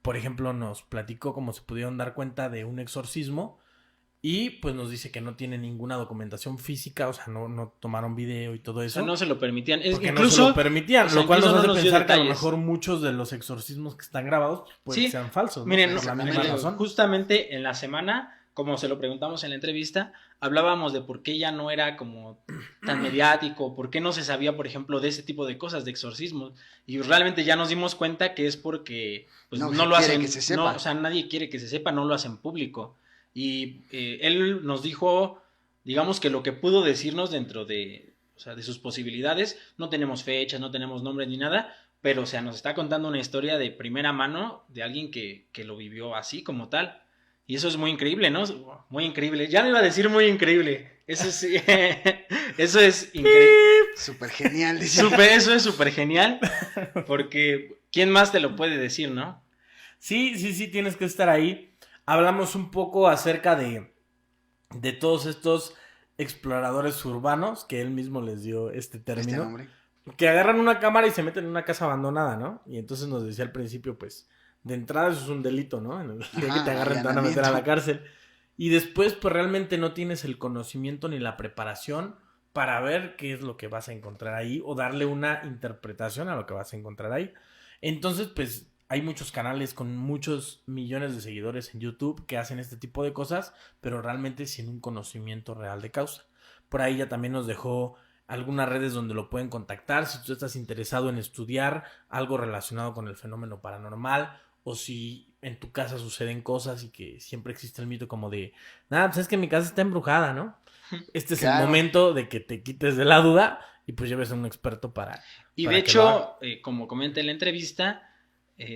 Por ejemplo, nos platicó cómo se pudieron dar cuenta de un exorcismo y pues nos dice que no tiene ninguna documentación física, o sea, no tomaron video y todo eso. O sea, no se lo permitían. Porque Incluso, no se lo permitían, o sea, lo cual nos incluso hace no dio pensar que a lo detalles. mejor muchos de los exorcismos que están grabados pueden Sí. sean falsos, ¿no? Miren, Por la misma razón. justamente en la semana, como se lo preguntamos en la entrevista, hablábamos de por qué ya no era como tan mediático, por qué no se sabía, por ejemplo, de ese tipo de cosas, de exorcismos. Y realmente ya nos dimos cuenta que es porque pues, No no se lo quiere hacen, que se sepa. no, o sea, nadie quiere que se sepa, no lo hacen público. Y él nos dijo, digamos que lo que pudo decirnos dentro de, o sea, de sus posibilidades, no tenemos fechas, no tenemos nombres ni nada, pero o sea, nos está contando una historia de primera mano de alguien que lo vivió así como tal. Y eso es muy increíble, ¿no? Muy increíble. Ya no iba a decir muy increíble. Eso es, eso es increíble. Súper genial, dice. Eso es súper genial. Porque ¿quién más te lo puede decir, no? Sí, tienes que estar ahí. Hablamos un poco acerca de todos estos exploradores urbanos, que él mismo les dio este término, nombre. que agarran una cámara y se meten en una casa abandonada, ¿no? Y entonces nos decía al principio, pues, de entrada eso es un delito, ¿no? En el día que te agarren te van a meter a la cárcel. Y después, pues, realmente no tienes el conocimiento ni la preparación para ver qué es lo que vas a encontrar ahí o darle una interpretación a lo que vas a encontrar ahí. Entonces, pues, hay muchos canales con muchos millones de seguidores en YouTube que hacen este tipo de cosas, pero realmente sin un conocimiento real de causa. Por ahí ya también nos dejó algunas redes donde lo pueden contactar si tú estás interesado en estudiar algo relacionado con el fenómeno paranormal o si en tu casa suceden cosas y que siempre existe el mito como de, nada, pues es que mi casa está embrujada, ¿no? Este es Claro. el momento de que te quites de la duda y pues lleves a un experto para... Y para de que lo haga. hecho, como comenta en la entrevista,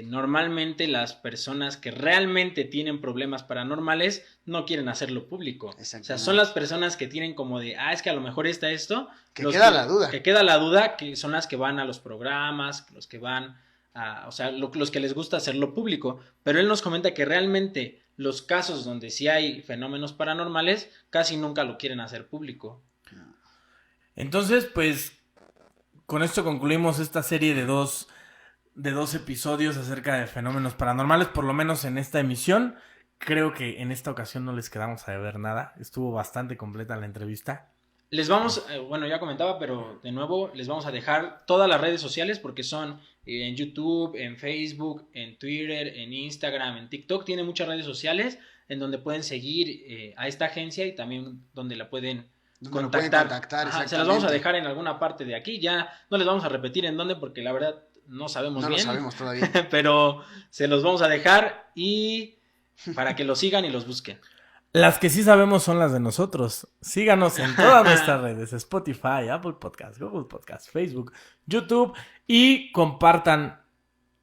normalmente las personas que realmente tienen problemas paranormales no quieren hacerlo público. O sea, son las personas que tienen como de, es que a lo mejor está esto. Que queda la duda. Que queda la duda, que son las que van a los programas, los que van a, o sea, los que les gusta hacerlo público. Pero él nos comenta que realmente los casos donde sí hay fenómenos paranormales casi nunca lo quieren hacer público. Entonces, pues, con esto concluimos esta serie de dos episodios acerca de fenómenos paranormales, por lo menos en esta emisión. Creo que en esta ocasión no les quedamos a deber nada. Estuvo bastante completa la entrevista. Les vamos, bueno, ya comentaba, pero de nuevo les vamos a dejar todas las redes sociales porque son en YouTube, en Facebook, en Twitter, en Instagram, en TikTok. Tiene muchas redes sociales en donde pueden seguir a esta agencia y también donde la pueden contactar. Ajá, se las vamos a dejar en alguna parte de aquí. Ya no les vamos a repetir en dónde porque la verdad no sabemos bien. No lo sabemos todavía. Pero se los vamos a dejar y para que los sigan y los busquen. Las que sí sabemos son las de nosotros. Síganos en todas nuestras redes: Spotify, Apple Podcasts, Google Podcasts, Facebook, YouTube. Y compartan.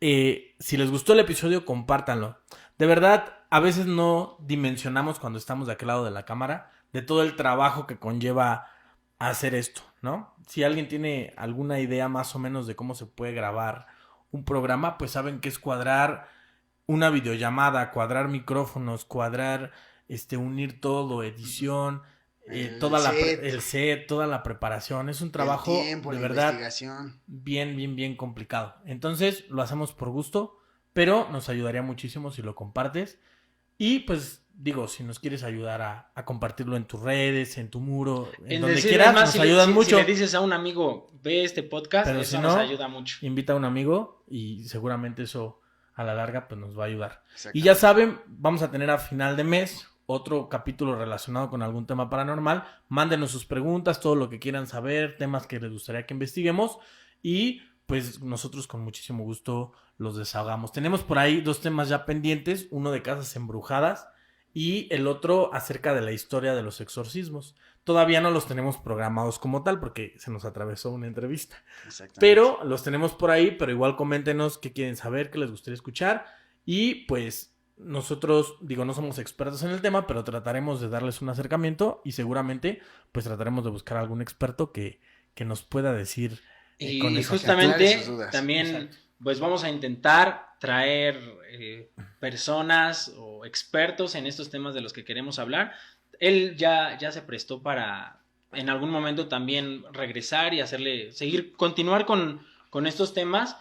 Si les gustó el episodio, compártanlo. De verdad, a veces no dimensionamos cuando estamos de aquel lado de la cámara de todo el trabajo que conlleva hacer esto, ¿no? Si alguien tiene alguna idea más o menos de cómo se puede grabar un programa, pues saben que es cuadrar una videollamada, cuadrar micrófonos, cuadrar, unir todo, edición, el set, toda la preparación. Es un trabajo el tiempo, de la verdad investigación. bien complicado. Entonces lo hacemos por gusto, pero nos ayudaría muchísimo si lo compartes. Y pues digo, si nos quieres ayudar a compartirlo en tus redes, en tu muro, en donde decirle quieras, más, nos si ayudan mucho. Si le dices a un amigo, ve este podcast, Pero eso si nos no, ayuda mucho. Invita a un amigo y seguramente eso a la larga pues nos va a ayudar. Exacto. Y ya saben, vamos a tener a final de mes otro capítulo relacionado con algún tema paranormal. Mándenos sus preguntas, todo lo que quieran saber, temas que les gustaría que investiguemos y pues nosotros con muchísimo gusto los desahogamos. Tenemos por ahí 2 temas ya pendientes, uno de casas embrujadas y el otro acerca de la historia de los exorcismos. Todavía no los tenemos programados como tal porque se nos atravesó una entrevista. Exactamente. Pero los tenemos por ahí, pero igual coméntenos qué quieren saber, qué les gustaría escuchar. Y pues nosotros, digo, no somos expertos en el tema, pero trataremos de darles un acercamiento y seguramente pues trataremos de buscar algún experto que nos pueda decir con Y esa justamente aclarar sus dudas. también Exacto. pues vamos a intentar traer personas o expertos en estos temas de los que queremos hablar. Él ya se prestó para en algún momento también regresar y continuar con estos temas,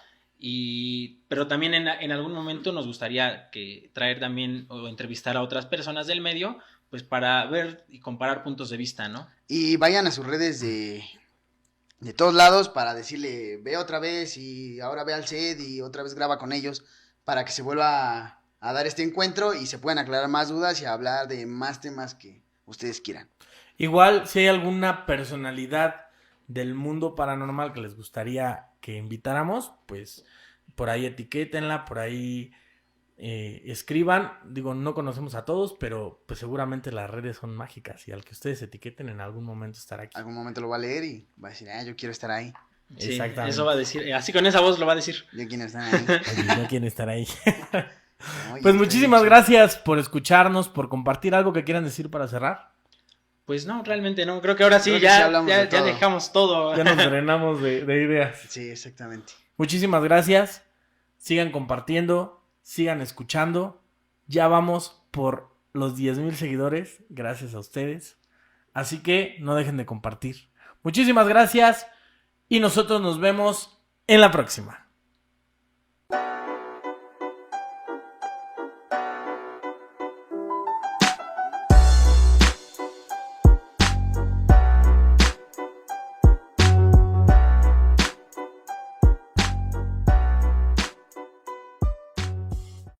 pero también en algún momento nos gustaría traer también o entrevistar a otras personas del medio, pues para ver y comparar puntos de vista, ¿no? Y vayan a sus redes de todos lados para decirle, ve otra vez y ahora ve al set y otra vez graba con ellos para que se vuelva a dar este encuentro y se puedan aclarar más dudas y hablar de más temas que ustedes quieran. Igual, si hay alguna personalidad del mundo paranormal que les gustaría que invitáramos, pues por ahí etiquétenla, por ahí escriban. Digo, no conocemos a todos, pero pues seguramente las redes son mágicas y al que ustedes etiqueten en algún momento estará aquí. Algún momento lo va a leer y va a decir, yo quiero estar ahí. Sí, Exactamente. eso va a decir, así con esa voz lo va a decir. Yo quiero estar ahí. Oye, no quieren estar ahí. Oye, Pues está muchísimas bien gracias por escucharnos, por compartir algo que quieran decir para cerrar. Pues no, realmente no. Creo que ahora sí, Creo que sí ya, hablamos ya, de ya todo. dejamos todo. Ya nos drenamos de ideas. chido. Sí, exactamente. Muchísimas gracias. Sigan compartiendo, sigan escuchando. Ya vamos por los 10,000 seguidores. Gracias a ustedes. Así que no dejen de compartir. Muchísimas gracias y nosotros nos vemos en la próxima.